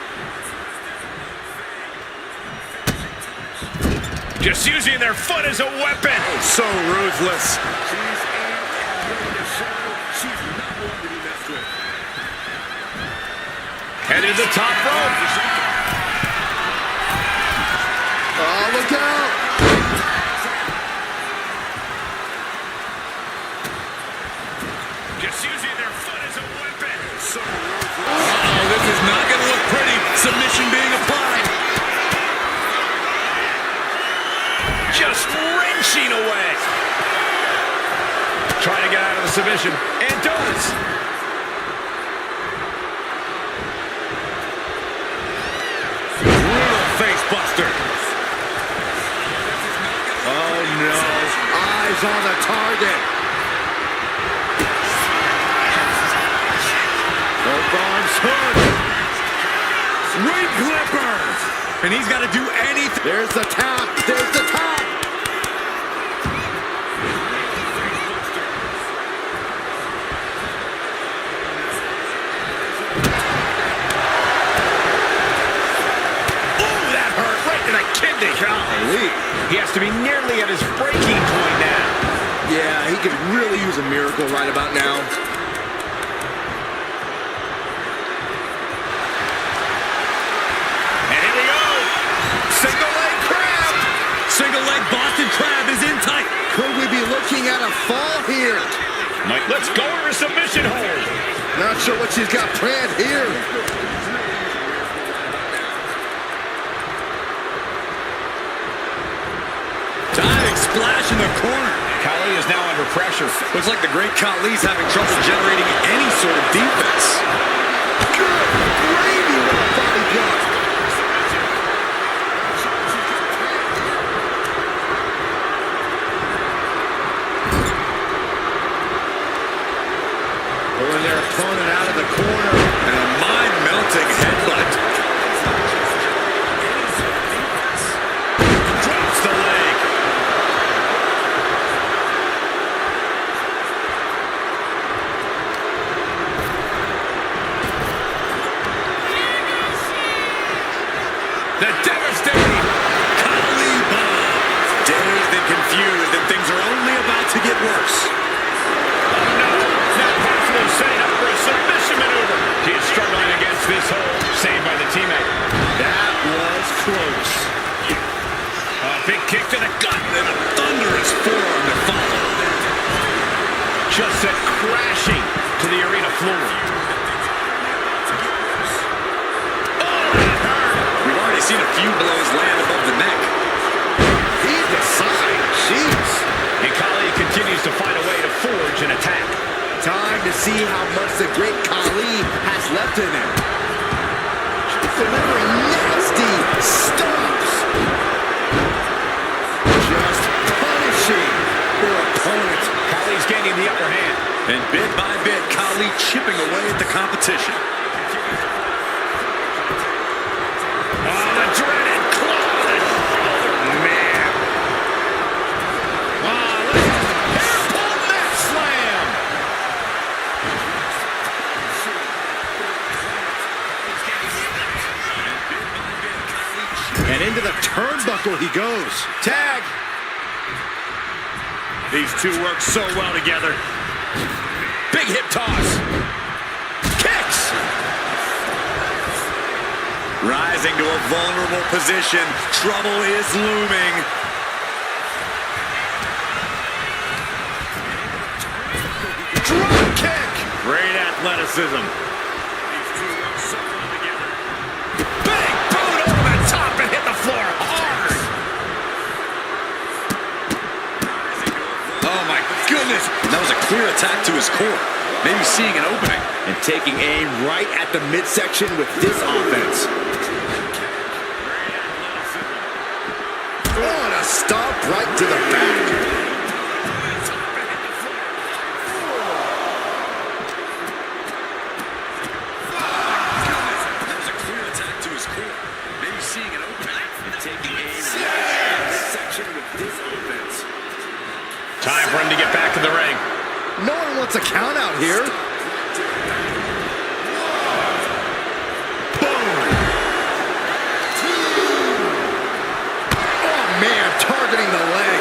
Just using their foot as a weapon. So ruthless. She's amped and ready to show she's not one to be messed with. Headed to the top rope. Oh, look out! Just using their foot as a weapon. So ruthless. Uh-oh, this is not going to look pretty. Submission being applied. Just wrenching away. Trying to get out of the submission. And does. Brutal face buster. Oh no, eyes on the target. Both arms hooked. Ring clipper. And he's got to do anything. There's the tap, there's the tap. Ooh, that hurt right to the kidney. Golly. He has to be nearly at his breaking point now. Yeah, he could really use a miracle right about now. And here we go. Single leg crab. Single leg Boston Crab is looking at a fall here. Mike, let's go to a submission hold. Not sure what she's got planned here. Diving splash in the corner. Khali is now under pressure. Looks like the great Khali's having trouble generating any sort of defense. Good gravy with a body block. Pulling their opponent out of the corner. And a mind-melting headbutt. Drops the leg. The devastating Khali bomb. Dazed and confused, and things are only about to get worse. Oh no, now possibly setting up for a submission maneuver. He is struggling against this hold, saved by the teammate. That was close. A big kick to the gut. And a thunderous forearm to follow. Just sent crashing to the arena floor. We've already seen a few blows land above the neck. He's the sign. Jeez. And Khali continues to find a way to forge an attack. Time to see how much the great Khali has left in him. Delivering nasty stomps. Just punishing their opponent. Khali's gaining the upper hand. And bit by bit, Khali chipping away at the competition. Oh, the dreaded claw to the shoulder. Man. Oh, hair-pull neck slam. And into the turnbuckle he goes. Tag. These two work so well together. Big hip toss. Kicks. Rising to a vulnerable position. Trouble is looming. Drop kick. Great athleticism. Big boot over the top and hit the floor hard. Oh my goodness. That was a clear attack to his core. Maybe seeing an opening. And taking aim right at the midsection with this offense. Oh, and a stomp right to the back. That was a clear attack to his core. Maybe seeing an opening. And taking aim right at the midsection with this offense. Time for him to get back in the ring. No one wants a count out here. Oh man, targeting the leg.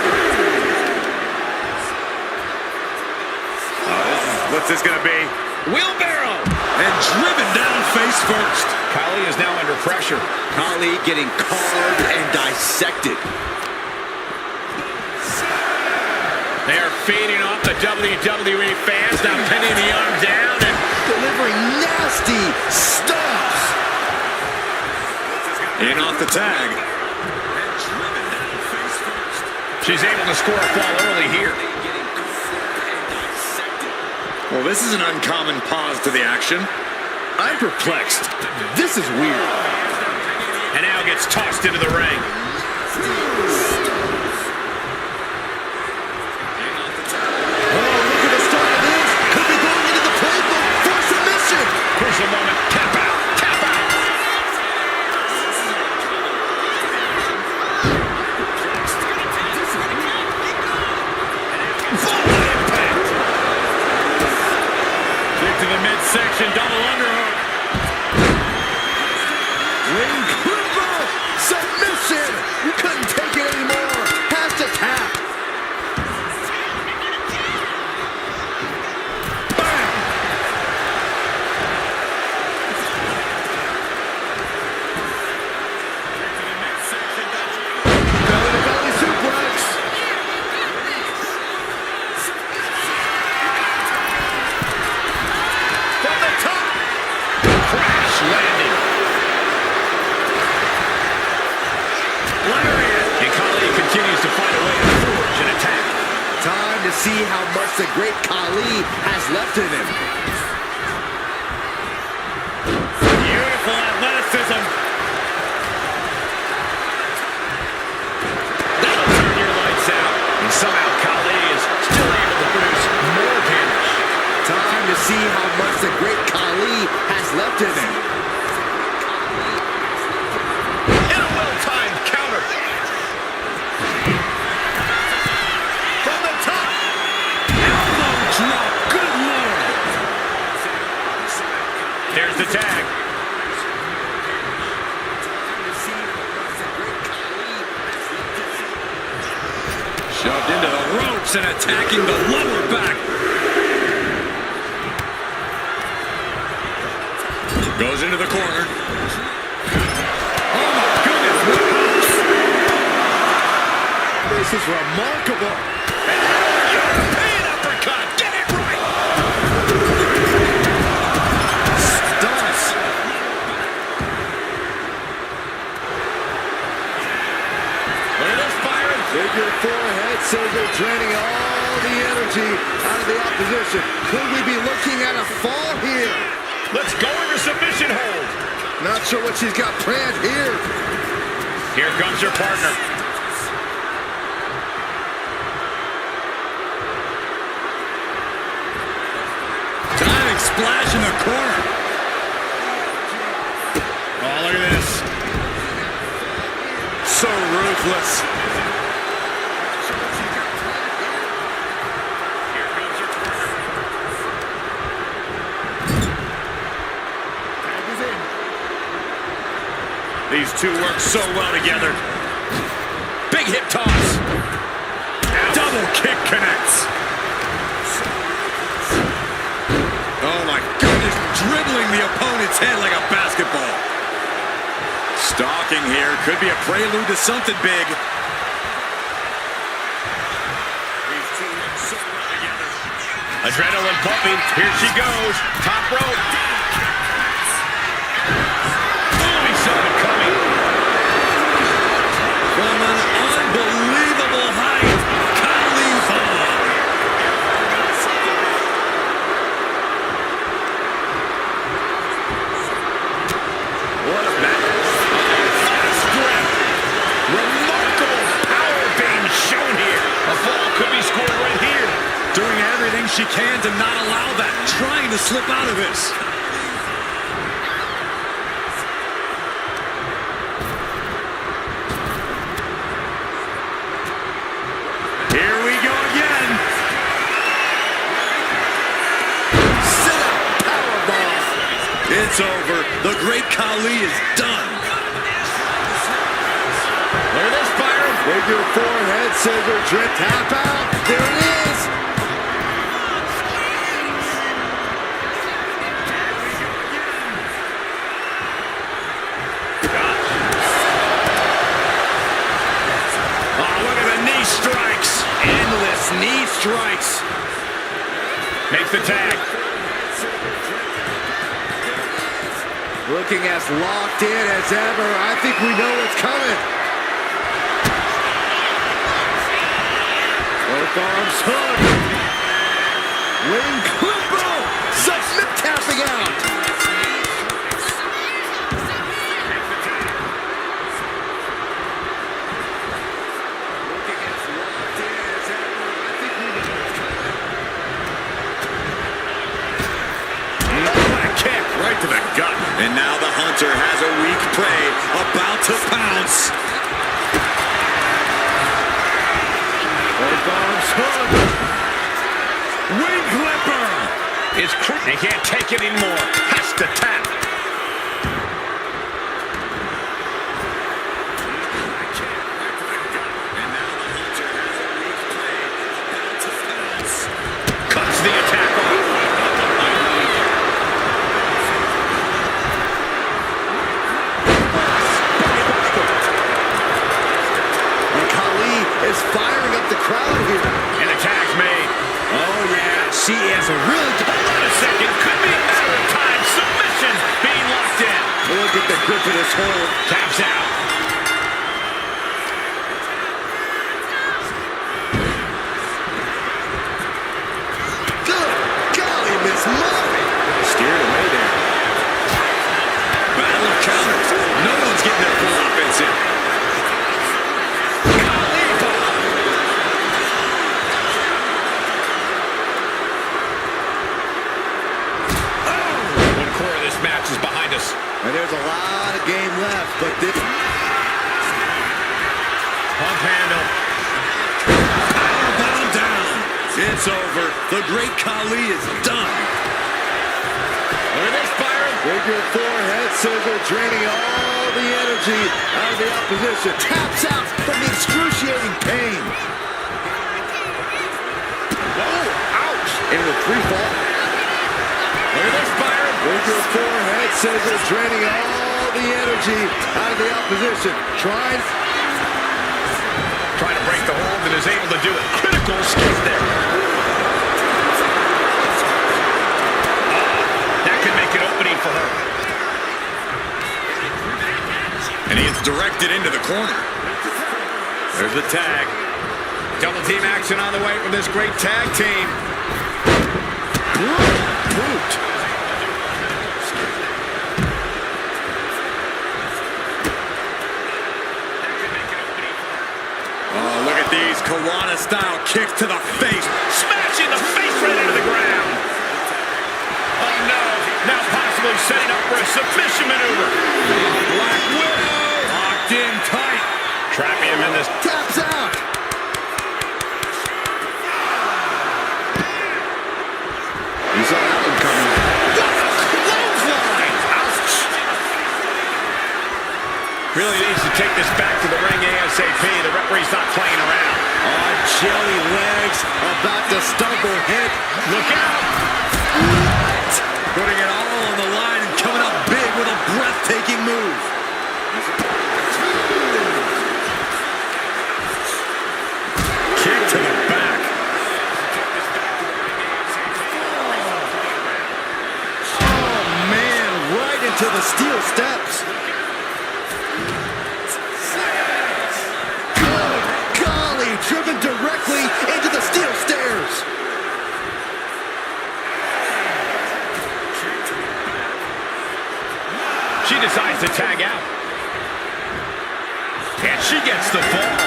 What's this gonna be? Wheelbarrow! And driven down face first. Khali is now under pressure. Khali getting carved and dissected. They are feeding off the WWE fans, now pinning the arm down and Delivering nasty stomps. In off the tag. she's able to score a fall early here. Well, this is an uncommon pause to the action. I'm perplexed. This is weird. And now gets tossed into the ring. Crucial moment. Tap out. Tap out. Full impact. Kick to the midsection. Double underhook. Ring Creeper submission. see how much the great Khali has left in him. Beautiful athleticism. That'll turn your lights out. And somehow Khali is still able to produce more damage. Time to see how much the great Khali has left in him. And a well-timed counter. From the top. Elbow drop. Good Lord. There's the tag. Shoved into the ropes and attacking the lower back. Goes into the corner. Oh my goodness. This is remarkable. European uppercut. Get it right. Stunts. Look at this, Byron. Figure four head scissor draining all the energy out of the opposition. Could we be looking at a fall here? Let's go into submission hold. Not sure what she's got planned here. Here comes her partner. Diving splash in the corner. Oh, look at this. So ruthless. These two work so well together. Big hip toss. Double kick connects. Oh my goodness, dribbling the opponent's head like a basketball. Stalking here could be a prelude to something big. These two work so well together. Adrenaline pumping. Here she goes. Top rope. Oh, he saw it coming. From an unbelievable height, Khali bomb. What a match. Fast grip. Remarkable power being shown here. A fall could be scored right here. Doing everything she can to not allow that, trying to slip out of this. Here we go again. Sit-up powerbomb. It's over. The great Khali is done. Look at this, Byron. Figure four head scissor drip. Tap out. There it is. Oh, look at the knee strikes. Endless knee strikes. Makes the tag. Looking as locked in as ever. I think we know what's coming. Both arms hooked. Wing clipper. Submit tapping out. Looking as locked in as ever. I think we know what's coming. What a kick. Right to the gut. And now the hunter has a weak prey about to pounce. Both arms hooked. Wing clipper. It's He can't take it anymore. Has to tap. Cuts the attack off. And Khali is firing up the crowd here. And the tag's made. Oh, yeah. She is a really good. Hold on a second. Could be a matter of time. Submission being locked in. Look at the grip of this hold. Taps out. It's over. The great Khali is done. Look at this, Byron. Figure four head scissor, draining all the energy out of the opposition. Taps out from the excruciating pain. Whoa, ouch. And with three fall. Look at this, Byron. Figure four head scissor, draining all the energy out of the opposition. Trying to break the hold and is able to do it. Critical escape there. That could make an opening for her. And he is directed into the corner. There's the tag. Double team action on the way from this great tag team. Boot. Oh, look at these Kawada-style kicks to the face. Smashing the face right into the ground. Oh, no. Now possibly setting up for a submission maneuver. Black Widow locked in tight. Trapping him in this. Taps out. You saw that one coming. Clothesline. Ouch. Really needs to take this back to the ring ASAP. The referee's not playing around. Oh, jelly legs about to stumble hit. Look out. Putting it all on the line and coming up big with a breathtaking move. Kick to the back. Oh, man, right into the steel steps. Oh, golly, driven directly into the steel stairs. She decides to tag out. And she gets the fall.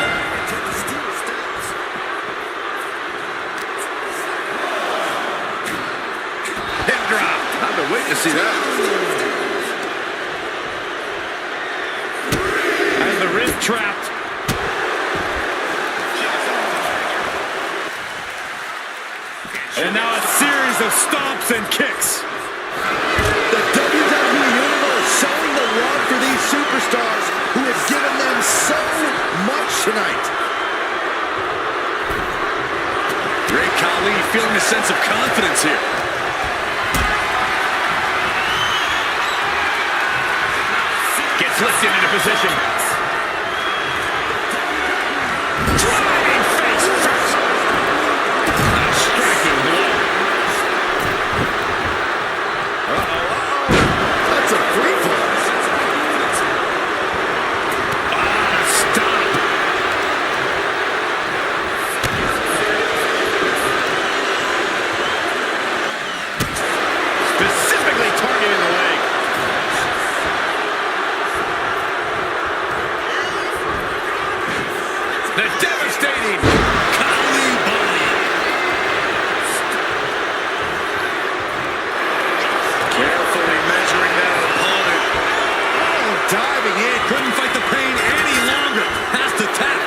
Hip drop. I've been waiting to see that. Has the wrist trapped. And now a series of stomps and kicks. The WWE Universe showing the love for these superstars who have given them so much tonight. Great Khali feeling a sense of confidence here. Gets lifted into position. Driving face first. A striking blow. That's a free fall. Stop. Specifically targeting the leg. The devastating Khali body. Carefully measuring their opponent. Oh, diving in. Couldn't fight the pain any longer. Has to tap.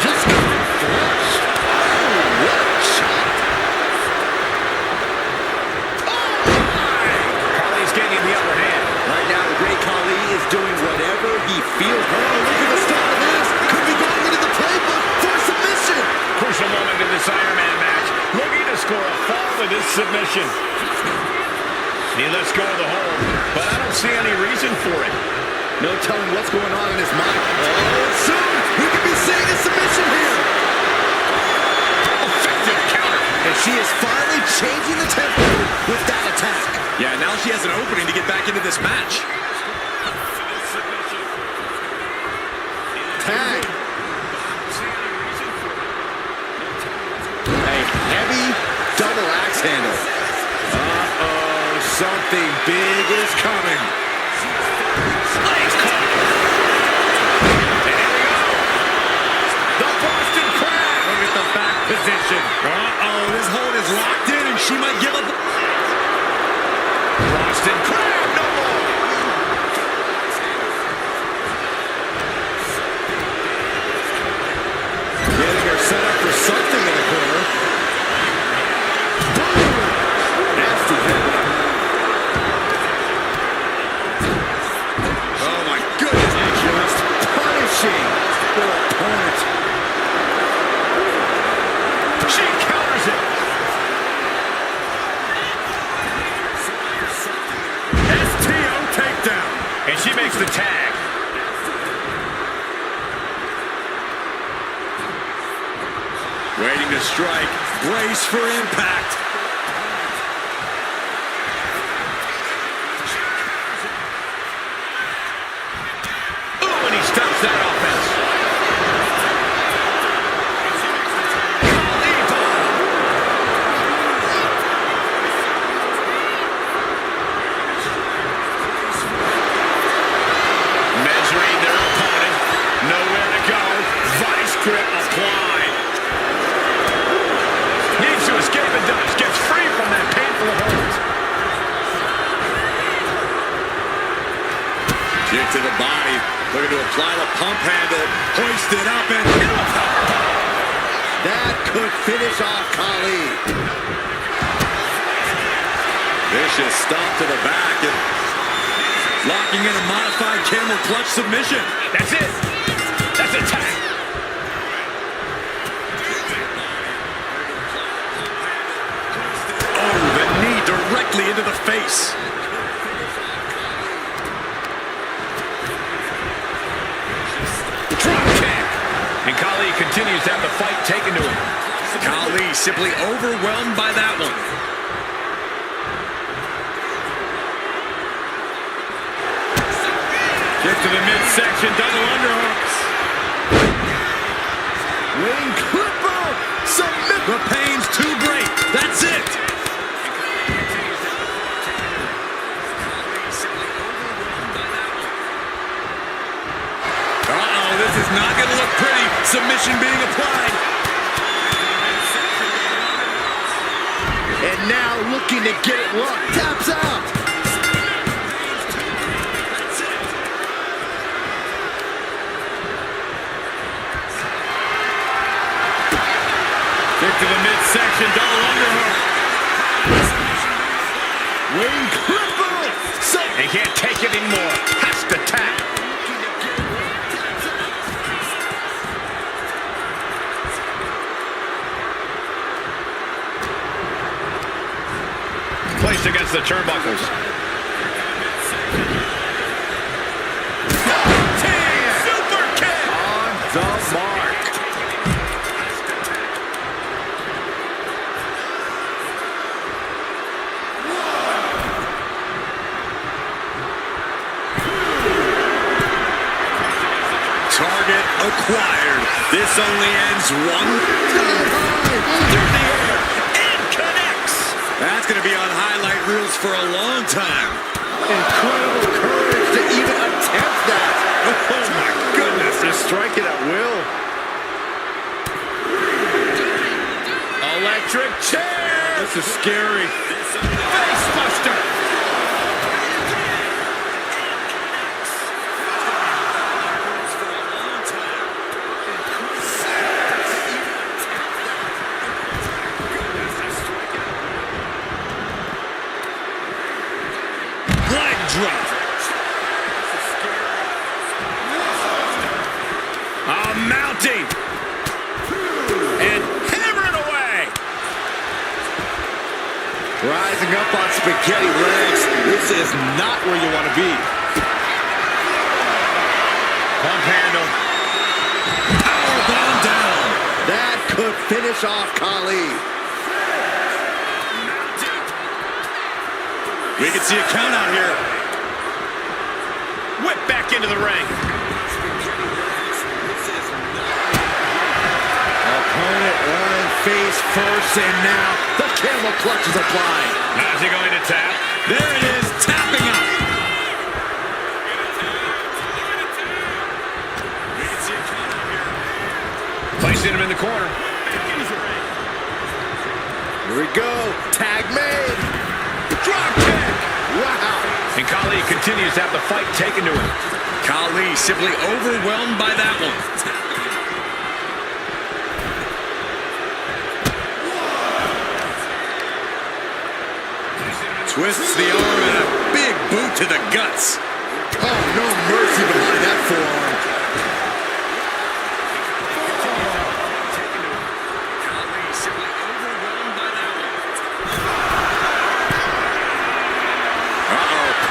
Just got flushed. Oh, what a shot. Khali's gaining the upper hand. Right now, the great Khali is doing whatever he feels. Oh, look at the start of this. Could be going into the playbook for a submission. Crucial moment in this Iron Man match. Looking to score a fall with this submission. He lets go of the hold, but I don't see any reason for it. No telling what's going on in his mind. Oh, soon we could be seeing a submission here. Effective counter. And she is finally changing the tempo with that attack. Yeah, now she has an opening to get back into this match. Tag. A heavy double axe handle. Uh-oh, something big is coming. Legs caught. And here we go. The Boston Crab. Look at the back position. Uh-oh, this hold is locked in and she might give up. Boston Crab, no more. takes the tag. Waiting to strike. Brace for impact. Ooh, and he stops that offense. Measuring their opponent. Nowhere to go. Vice grip applied. Needs to escape and does. Gets free from that painful hold. Kick to the body. Looking to apply the pump handle. Hoist it up and That could finish off Khali. vicious stomp to the back and locking in a modified camel clutch submission. That's it. That's a tag. Oh, the knee directly into the face. Drop kick. And Khali continues to have the fight taken to him. Khali simply overwhelmed by that one. Kick to the midsection, double underhooks. Wing Clipper. Submit. The pain's too great. That's it. Uh-oh, this is not going to look pretty. Submission being applied. And now looking to get it locked. Taps out. Kick to the midsection, double underhook. Wing Clipper. He can't take it anymore. Has to tap. Placed against the turnbuckles. Super kick! On the mark. Target acquired. This only ends one. Through the air. And connects. That's going to be on highlight reels for a long time. Incredible courage to even attempt that. Oh my goodness. Just strike it at will. Electric chair. This is scary. Face buster. Leg drop. Mounting. And hammering away. Rising up on spaghetti legs. This is not where you want to be. Pump handle. Powerbomb down. That could finish off Khali. We can see a count out here. Whip back into the ring. Opponent running face first, and now the camel clutch is applied. Now is he going to tap? There it is, tapping out. Placing him in the corner. Here we go. Tag made. Drop kick. Wow. And Khali continues to have the fight taken to him. Khali simply overwhelmed by that one. Twists the arm and a big boot to the guts. Oh, no mercy behind that forearm.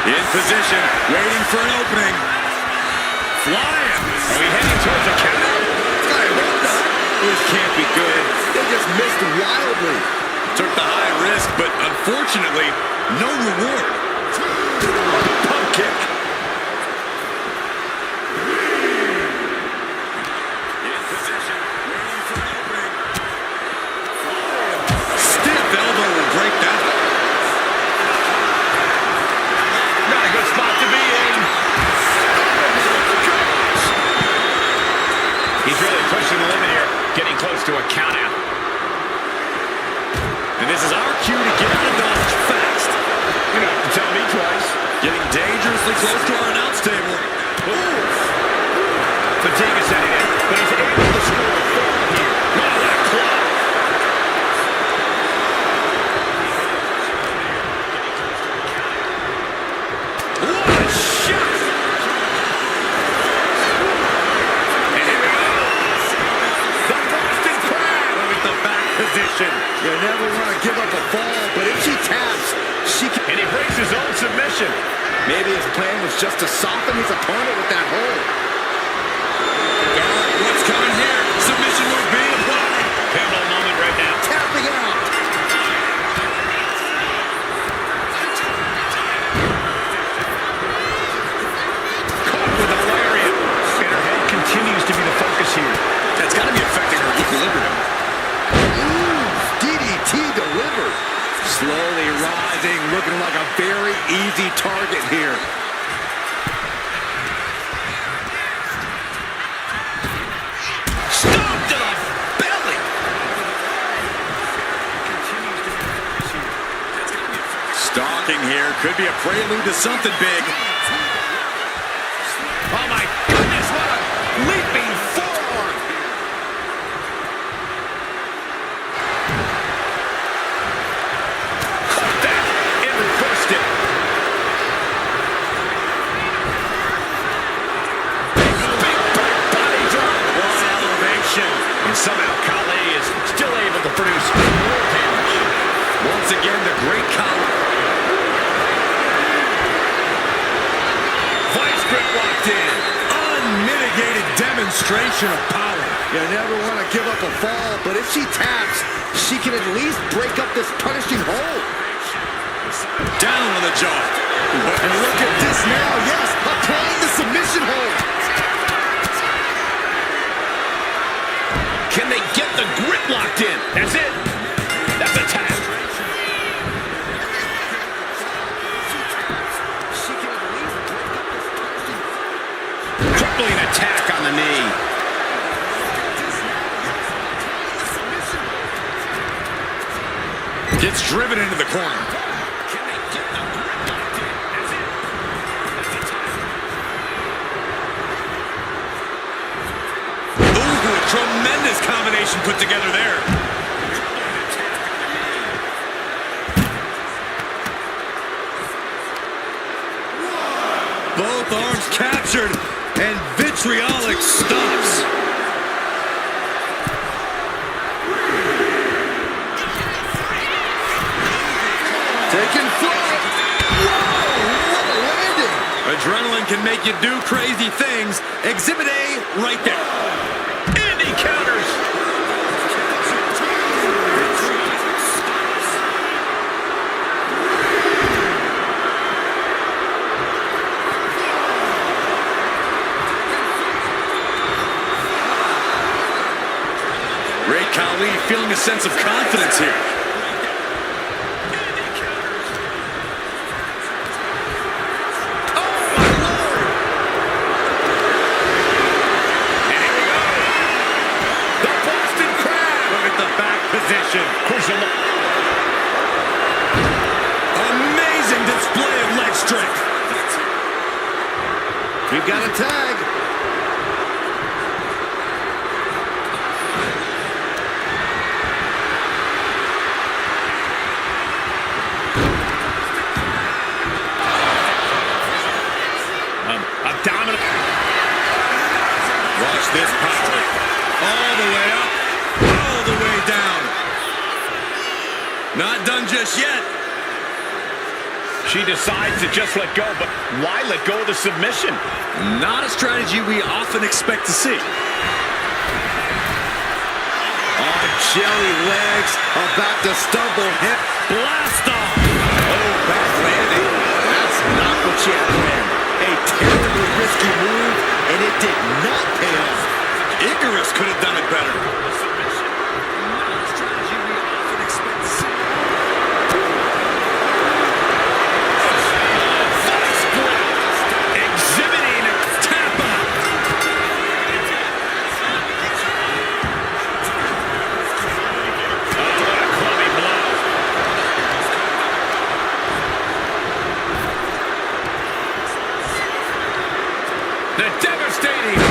In position, waiting for an opening. Flying. Are we heading towards a count? I hope not. This can't be good. They just missed wildly. Took the high risk, but unfortunately, no reward. Pump kick. In position, waiting for an opening. Stiff elbow will break that. Not a good spot to be in. He's really pushing the limit here, getting close to a count out. And this is our cue to get out of Dodge fast. You don't have to tell me twice. Getting dangerously close to our announce table. Ooh. Fatigue is setting in, but he's able to score a fall here. Look at that club. What a shot! And here we go. The Boston Crab. Look at the back position. You never want to give up a fall, but if she taps, she can... And he breaks his own submission. Maybe his plan was just to soften his opponent with that hold. What's coming here? Submission will be applied. Pivotal moment right now. Tapping out. Caught with a lariat. And her head continues to be the focus here. That's got to be affecting her equilibrium. DDT delivered. Slowly rising, looking like a very easy target here. Stomped to the belly. Stalking here could be a prelude to something big. Oh my goodness, what a leaping forearm. Caught that and reversed it. Big back body drop. One elevation. And somehow Khali is still able to produce more damage. Once again, the great Khali. Vice grip locked in. Unmitigated demonstration of power. You never want to give up a fall, but if she taps, she can at least break up this punishing hold. Down on the jaw. And look at this now, yes, applying the submission hold. Can they get the grip locked in? That's it. That's a tap. She can at least break up this punishing Crippling attack on the knee. Gets driven into the corner. Can they get the grip locked in? That's it. That's a tap. Ooh, a tremendous combination put together there. Both arms captured, and vitriolic stops. taking flight. Whoa, what a landing. Adrenaline can make you do crazy things. Exhibit A right there. And he counters. Great Khali feeling a sense of confidence here. Amazing display of leg strength. We've got a tag. Abdominal. Watch this power. All the way up, all the way down. Not done just yet. She decides to just let go, but why let go of the submission? Not a strategy we often expect to see. Oh, jelly legs, about to stumble, hip blast off. Oh, bad landing. That's not what she had planned. A terribly risky move, and it did not pay off. Icarus could have done it better. Not a strategy we often expect to see. Exhibiting a tap out. Oh, what a clubby blow. The devastating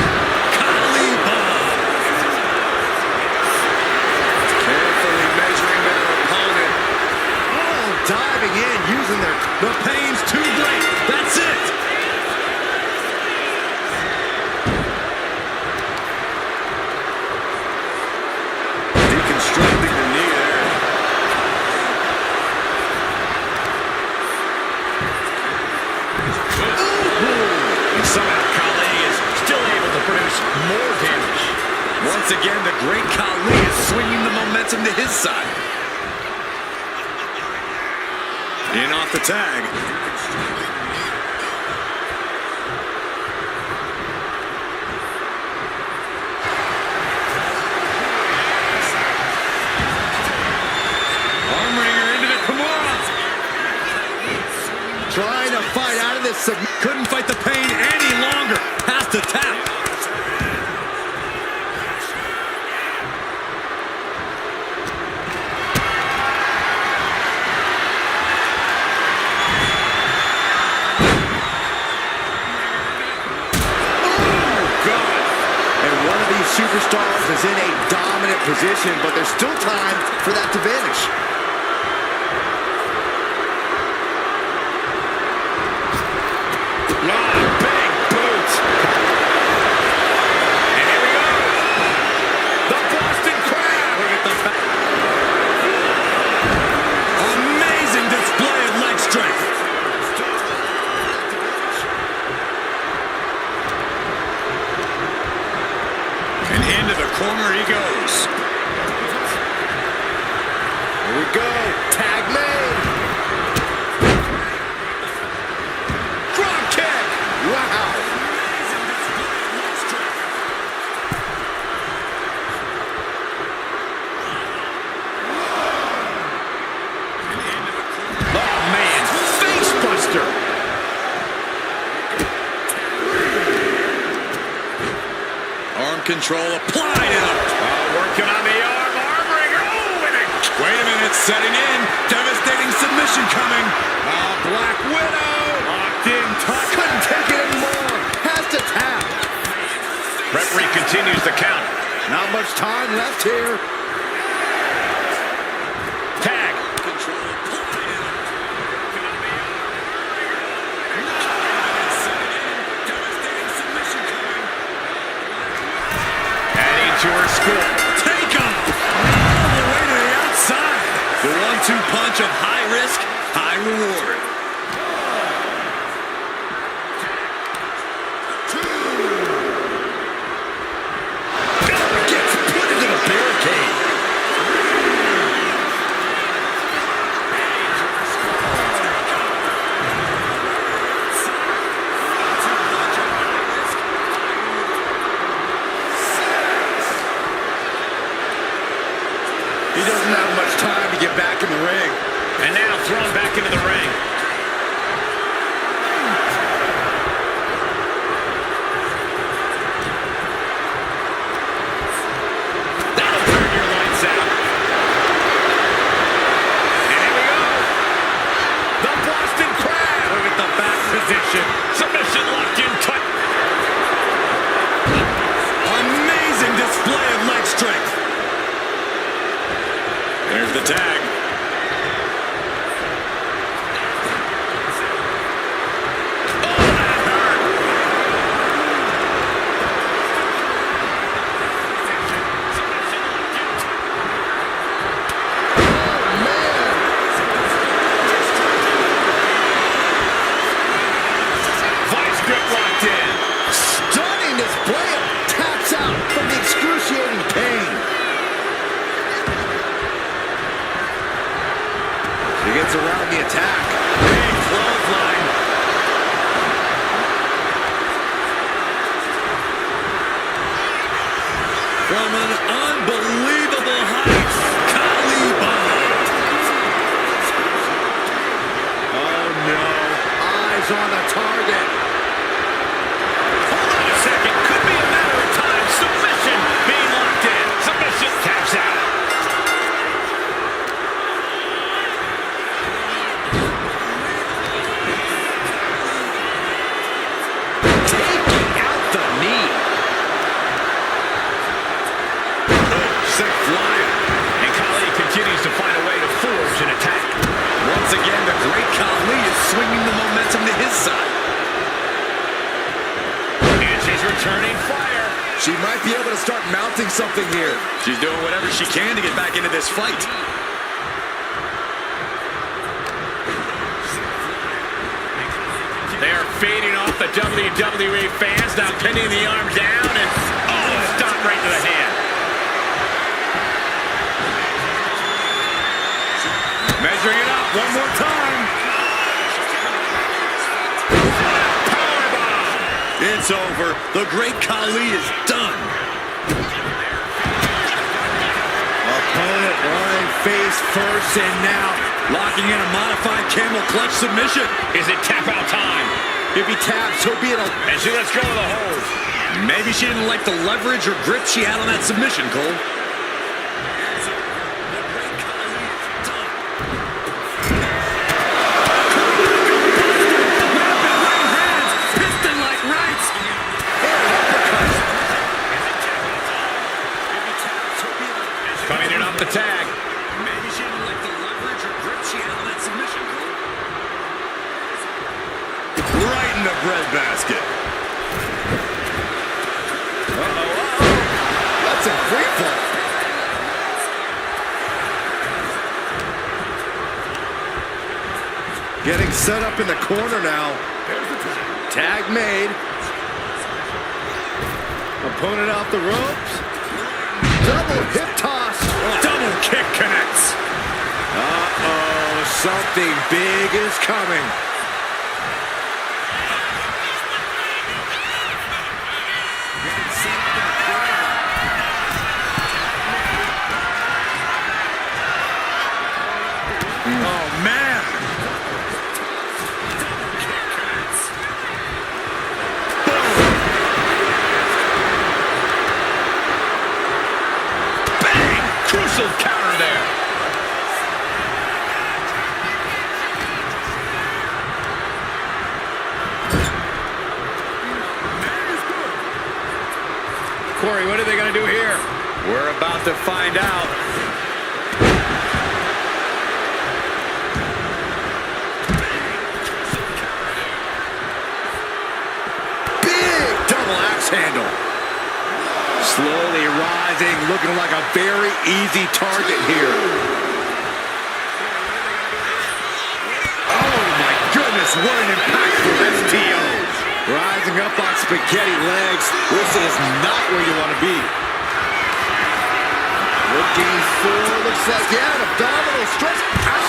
Khali bomb. Carefully measuring their opponent. Oh, diving in, using The pain's too great. That's it. Deconstructing the knee there. And somehow Khali is still able to produce more damage. Once again, the great Khali is swinging the momentum to his side. In off the tag. Arm wringer into the Kimura. trying to fight out of this. Couldn't fight the pain any longer. Has to tap. Superstars is in a dominant position, but there's still time for that to vanish. Big boots. And here we go. The Boston Crab. Look at the amazing display of leg strength. And into the corner he goes. Here we go. Tag made. Drop kick. Wow. Oh, man. Face buster. Arm control applied. Working on the arm wringer. Oh, and a Wait a minute, setting in. Devastating submission coming. Black Widow. Locked in tight. Couldn't take it anymore. Has to tap. Referee continues the count. Not much time left here. Tag. Adding to her score. Take off. All the way to the outside. The 1-2 punch of high risk, high reward. Gets put into the barricade. He doesn't have much time to get back in the ring. And now thrown back into the ring. is on the target. Hold on a second. Could be a matter of time. Submission being locked in. Submission taps out. Taking out the knee. Sent flying. And Khali continues to find a way to forge an attack. Once again, the great Khali is swinging the momentum to his side. And she's returning fire. She might be able to start mounting something here. She's doing whatever she can to get back into this fight. They are fading off the WWE fans, now pinning the arm down, and stop right to the hand. Measuring it up one more time. Powerbomb. It's over. The great Khali is done. Opponent running face first and now Locking in a modified camel clutch submission. Is it tap out time? if he taps, he'll be in a... And she lets go of the hold. Maybe she didn't like the leverage or grip she had on that submission, Cole. Coming in off the tag. Maybe she didn't like the leverage or grip she had on that submission, Cole. Right in the breadbasket. That's a free fall. Getting set up in the corner now. Tag made. Opponent off the ropes. Double hip toss. Double kick connects. Uh-oh, something big is coming. Oh, man. Crucial counter there. Corey, what are they going to do here? We're about to find out. Big double axe handle. Slowly rising, looking like a very easy target here. Oh my goodness, what an impactful STO. Rising up on spaghetti legs. This is not where you want to be. Looking for, looks like, yeah, abdominal stretch. Ow!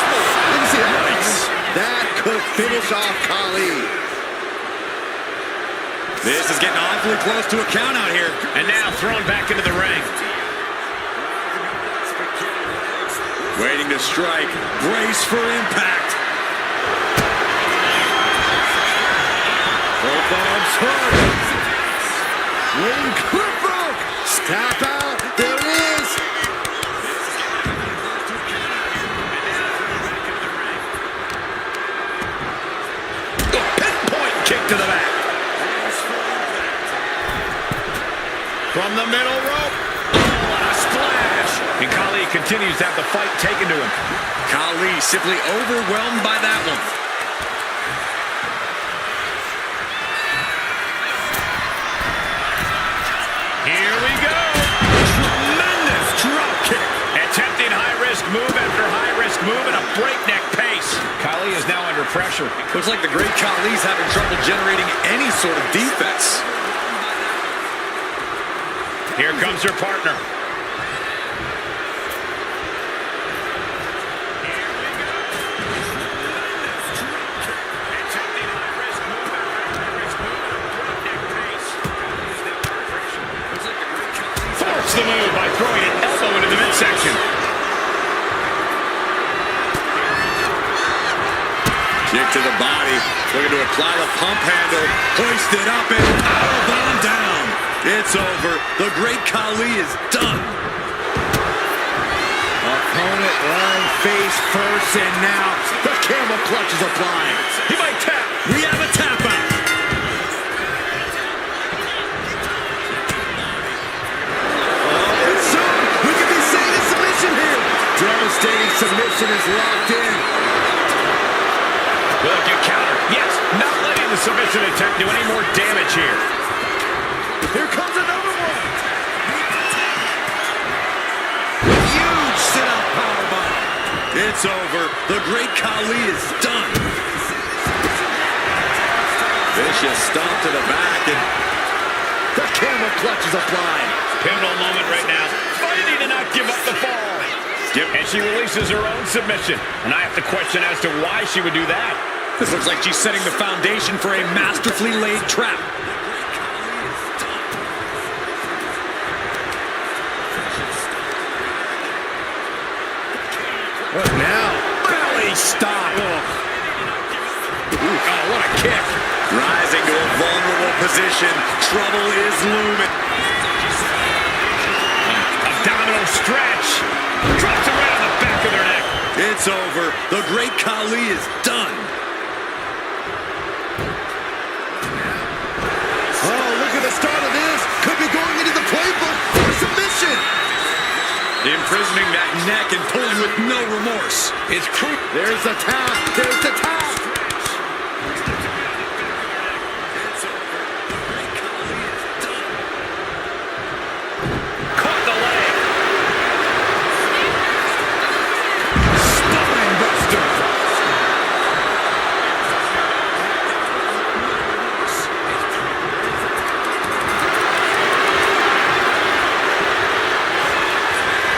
Didn't see that. Nice. That could finish off Khali. This is getting awfully close to a count out here. And now thrown back into the ring. Waiting to strike. Brace for impact. Both arms hard. Ring clip broke. Tap out. There it is. Pinpoint kick to the back. From the middle rope. Oh, what a splash. And Khali continues to have the fight taken to him. Khali simply overwhelmed by that one. Here we go. Tremendous drop kick. Attempting high-risk move after high-risk move at a breakneck pace. Khali is now under pressure. Looks like the great Khali's having trouble generating any sort of defense. Here comes her partner. Force the move by throwing an elbow into the midsection. Kick to the body. Looking to apply the pump handle. Hoisted up and powerbomb down. It's over. The great Khali is done. Opponent lying face first, and now the camel clutch is applied. He might tap. We have a tap out. And soon, we could be seeing a submission here. Devastating submission is locked in. Look at counter. Yes, not letting the submission attempt do any more damage here. Here comes another one. Huge sit-out powerbomb. It's over. The great Khali is done. Vicious stomp to the back, and the camel clutch is applied. Pivotal moment right now. Fighting to not give up the fall. And she releases her own submission. And I have to question as to why she would do that. this looks like she's setting the foundation for a masterfully laid trap. What now? Belly stop. Oh, what a kick. Rising to a vulnerable position. Trouble is looming. Abdominal stretch. Drops her right on the back of their neck. It's over. The great Khali is done. Oh, look at the start of this. Could be going into the playbook for submission. Imprisoning that neck and pulling with no remorse. It's crucial. There's the tap. There's the tap. Caught the leg. Spine buster.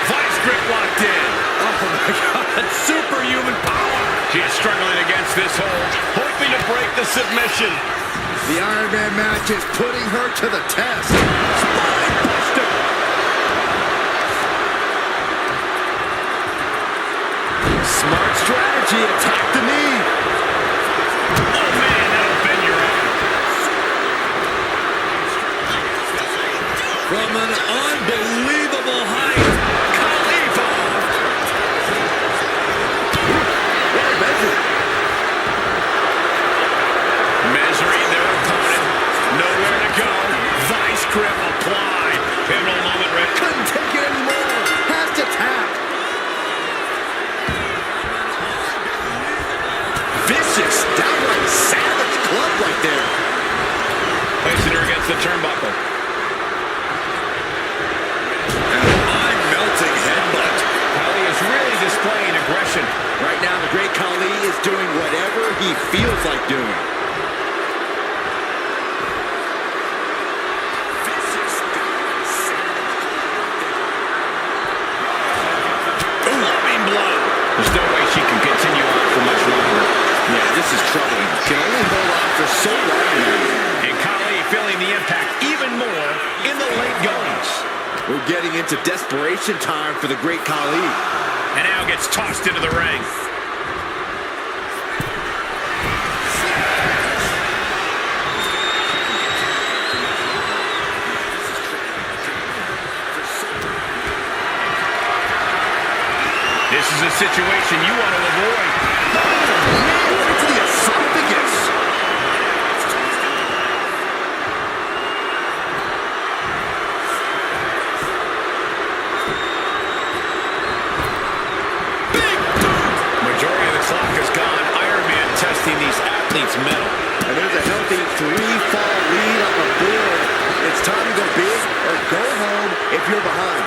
Vice grip locked in. Oh my God. Superhuman power. She is struggling against this hold, hoping to break the submission. The Iron Man match is putting her to the test. Spine buster. Smart strategy. Attack the knee. Oh man, that'll bend your arm. From an unbelievable height. Khali bomb. Measuring their opponent. Nowhere to go. Vice grip applied. Pivotal moment, Rick. Couldn't take it anymore. Has to tap. Vicious, downright savage club right there. Placing her against the turnbuckle. An eye-melting headbutt. Khali is really displaying aggression. Right now, the great Khali is doing whatever he feels like doing. Loving blow. There's no way she can continue on for much longer. Yeah, this is troubling. Can only hold on for so long now. And Khali feeling the impact even more in the late goings. We're getting into desperation time for the great Khali. And now gets tossed into the ring. This is a situation you want to avoid. Right to the esophagus. Big boot! Majority of the clock is gone. Iron Man testing these athletes' mettle. And there's a healthy 3-fall lead on the board. It's time to go big or go home if you're behind.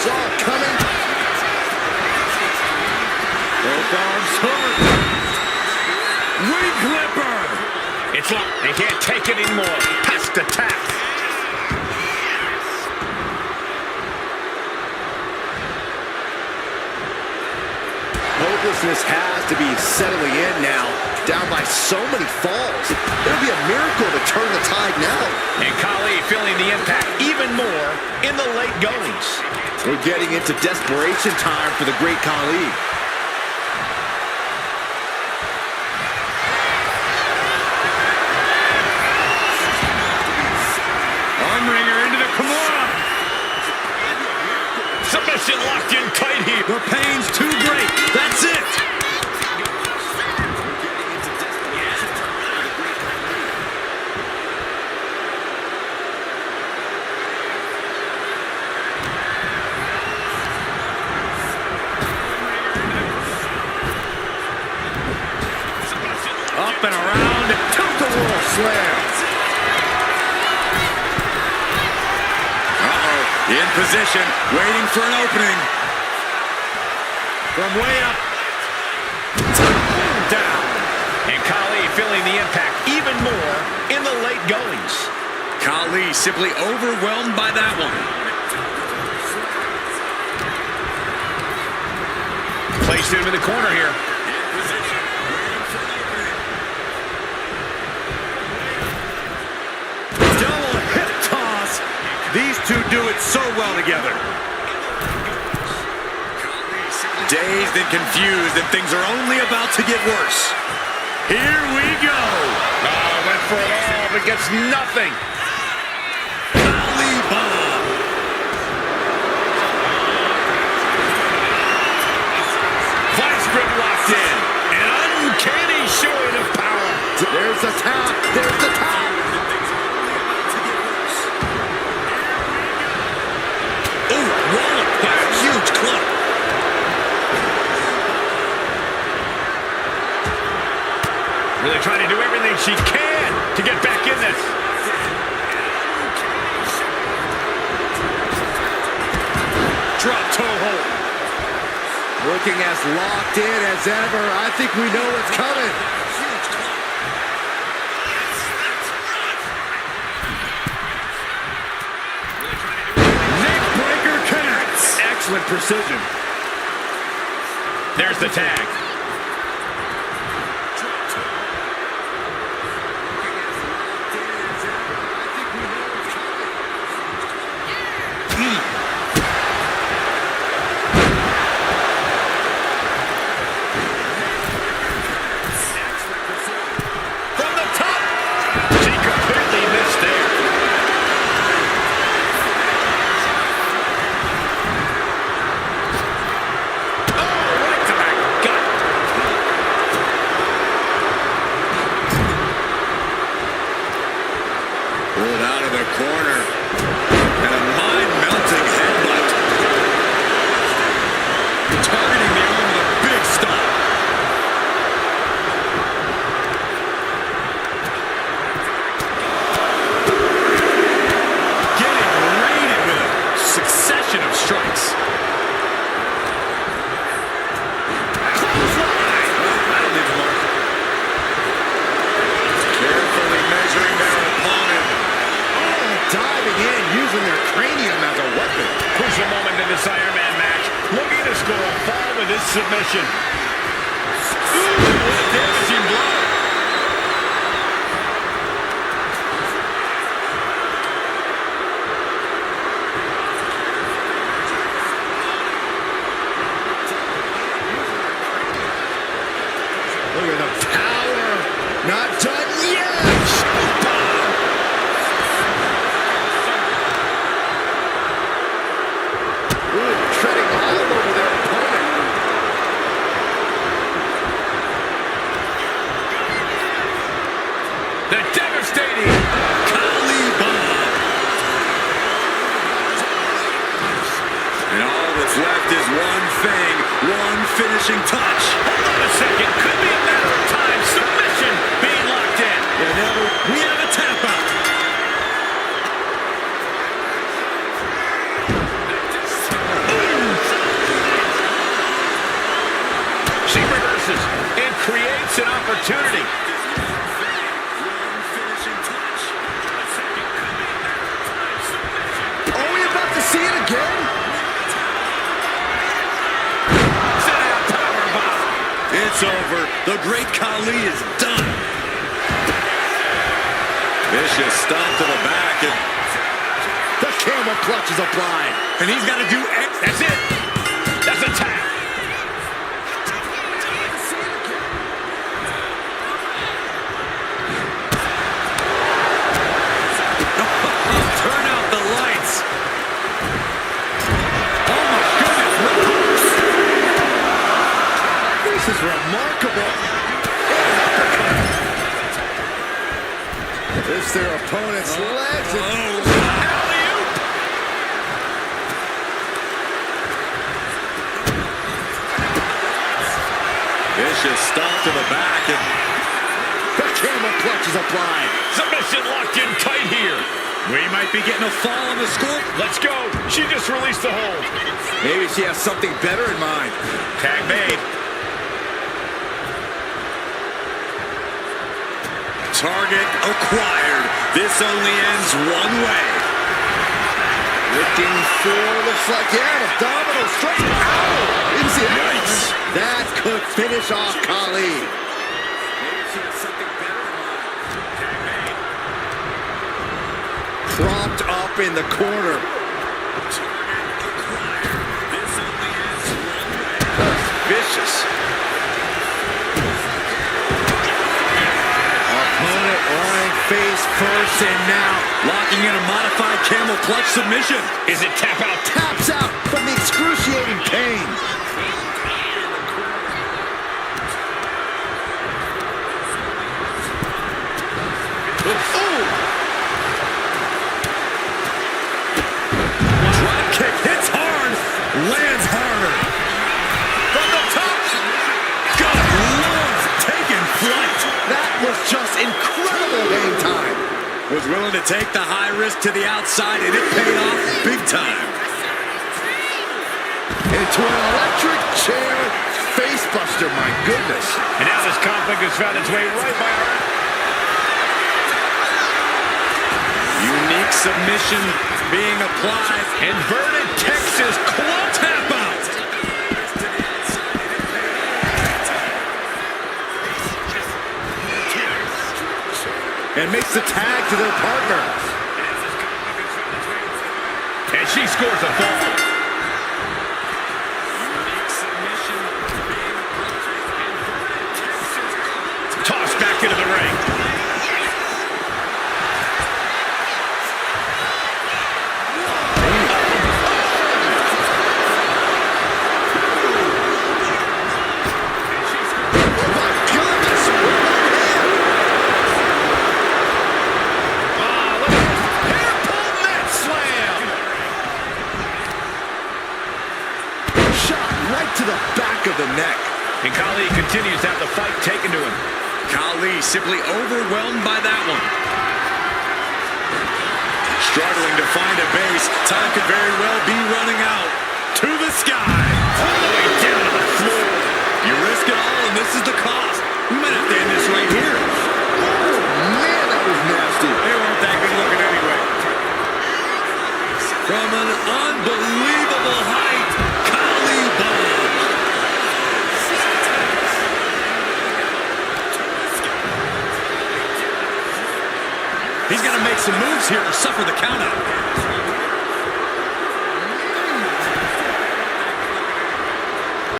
Saw it coming. Both arms hurt. Ring clipper! It's locked. They can't take it anymore. Has to tap. Hopelessness has to be settling in now. down by so many falls. It'll be a miracle to turn the tide now. And Khali feeling the impact even more in the late goings. We're getting into desperation time for the great Khali. Armringer into the Kimura. Submission locked in tight here. The pain's too great. That's it. Up and around, tilt-a-whirl slam. In position, waiting for an opening. From way up. Down. And Khali feeling the impact even more in the late goings. Khali simply overwhelmed by that one. Placed him in the corner here. Double hip toss. These two do it so well together. Dazed and confused, and things are only about to get worse. Here we go. Went for it all, but gets nothing. Khali bomb. Vice grip locked in. An uncanny showing of power. There's the tap. There's the tap. Ooh, walloped by a huge club. Really trying to do everything she can to get back in this. Drop toe hold. Looking as locked in as ever. I think we know what's coming. Neck breaker connects. Excellent precision. There's the tag. Pulled out of the corner. And a mind-melting headbutt. Targeting the arm with a big stop. Getting raided with a succession of strikes. Clothesline. That'll leave a mark. Carefully measuring their opponent. Diving in, using their cranium as a weapon. Crucial moment in this Iron Man match. Looking to score a fall with this submission. Ooh, what a damaging blow. Look at the power. Not done yet. Ooh, treading all over their opponent. The devastating Khali bomb. And all that's left is one thing, one finishing touch. Hold on a second. Could be a matter of time. Submission being locked in. Yeah, now we have a tap out. She reverses and creates an opportunity. Are we about to see it again? Sit out power bomb. It's it's over. The great Khali is done. Vicious stomp to the back, and the camel clutch is applied. And he's got to do X. That's it. That's a tap. Turn out the lights. Oh my goodness. This is remarkable. It's their opponent's legs. Alley-oop. Vicious stomp to the back, and the camel clutch is applied. Submission locked in tight here. we might be getting a fall on the score. Let's go. She just released the hold. Maybe she has something better in mind. Tag made. Target acquired. This only ends one way. Looking for, looks like, yeah, abdominal straight. Ow! Didn't see that. Nice. That could finish off Khali. Propped up in the corner. That's vicious. Opponent lying face first, and now Locking in a modified camel clutch submission. Is it tap out? taps out from the excruciating pain. Drop kick hits hard, lands harder. From the top. Good Lord, taking flight. That was just incredible hang time. Was willing to take the high risk to the outside, and it paid off big time. Into an electric chair facebuster, my goodness. And now this conflict has found its way right by our... Unique submission being applied. Inverted Texas club tap out. And makes the tag to their partner. And she scores a fall. Tossed back into the ring. To the back of the neck. And Khali continues to have the fight taken to him. Khali simply overwhelmed by that one. Struggling to find a base. Time could very well be running out. To the sky. All the way down to the floor. You risk it all, and this is the cost. We might have to end this right here. Oh, man, that was nasty. They weren't that good looking anyway. From an unbelievable height, Khali bomb. He's going to make some moves here to suffer the count out.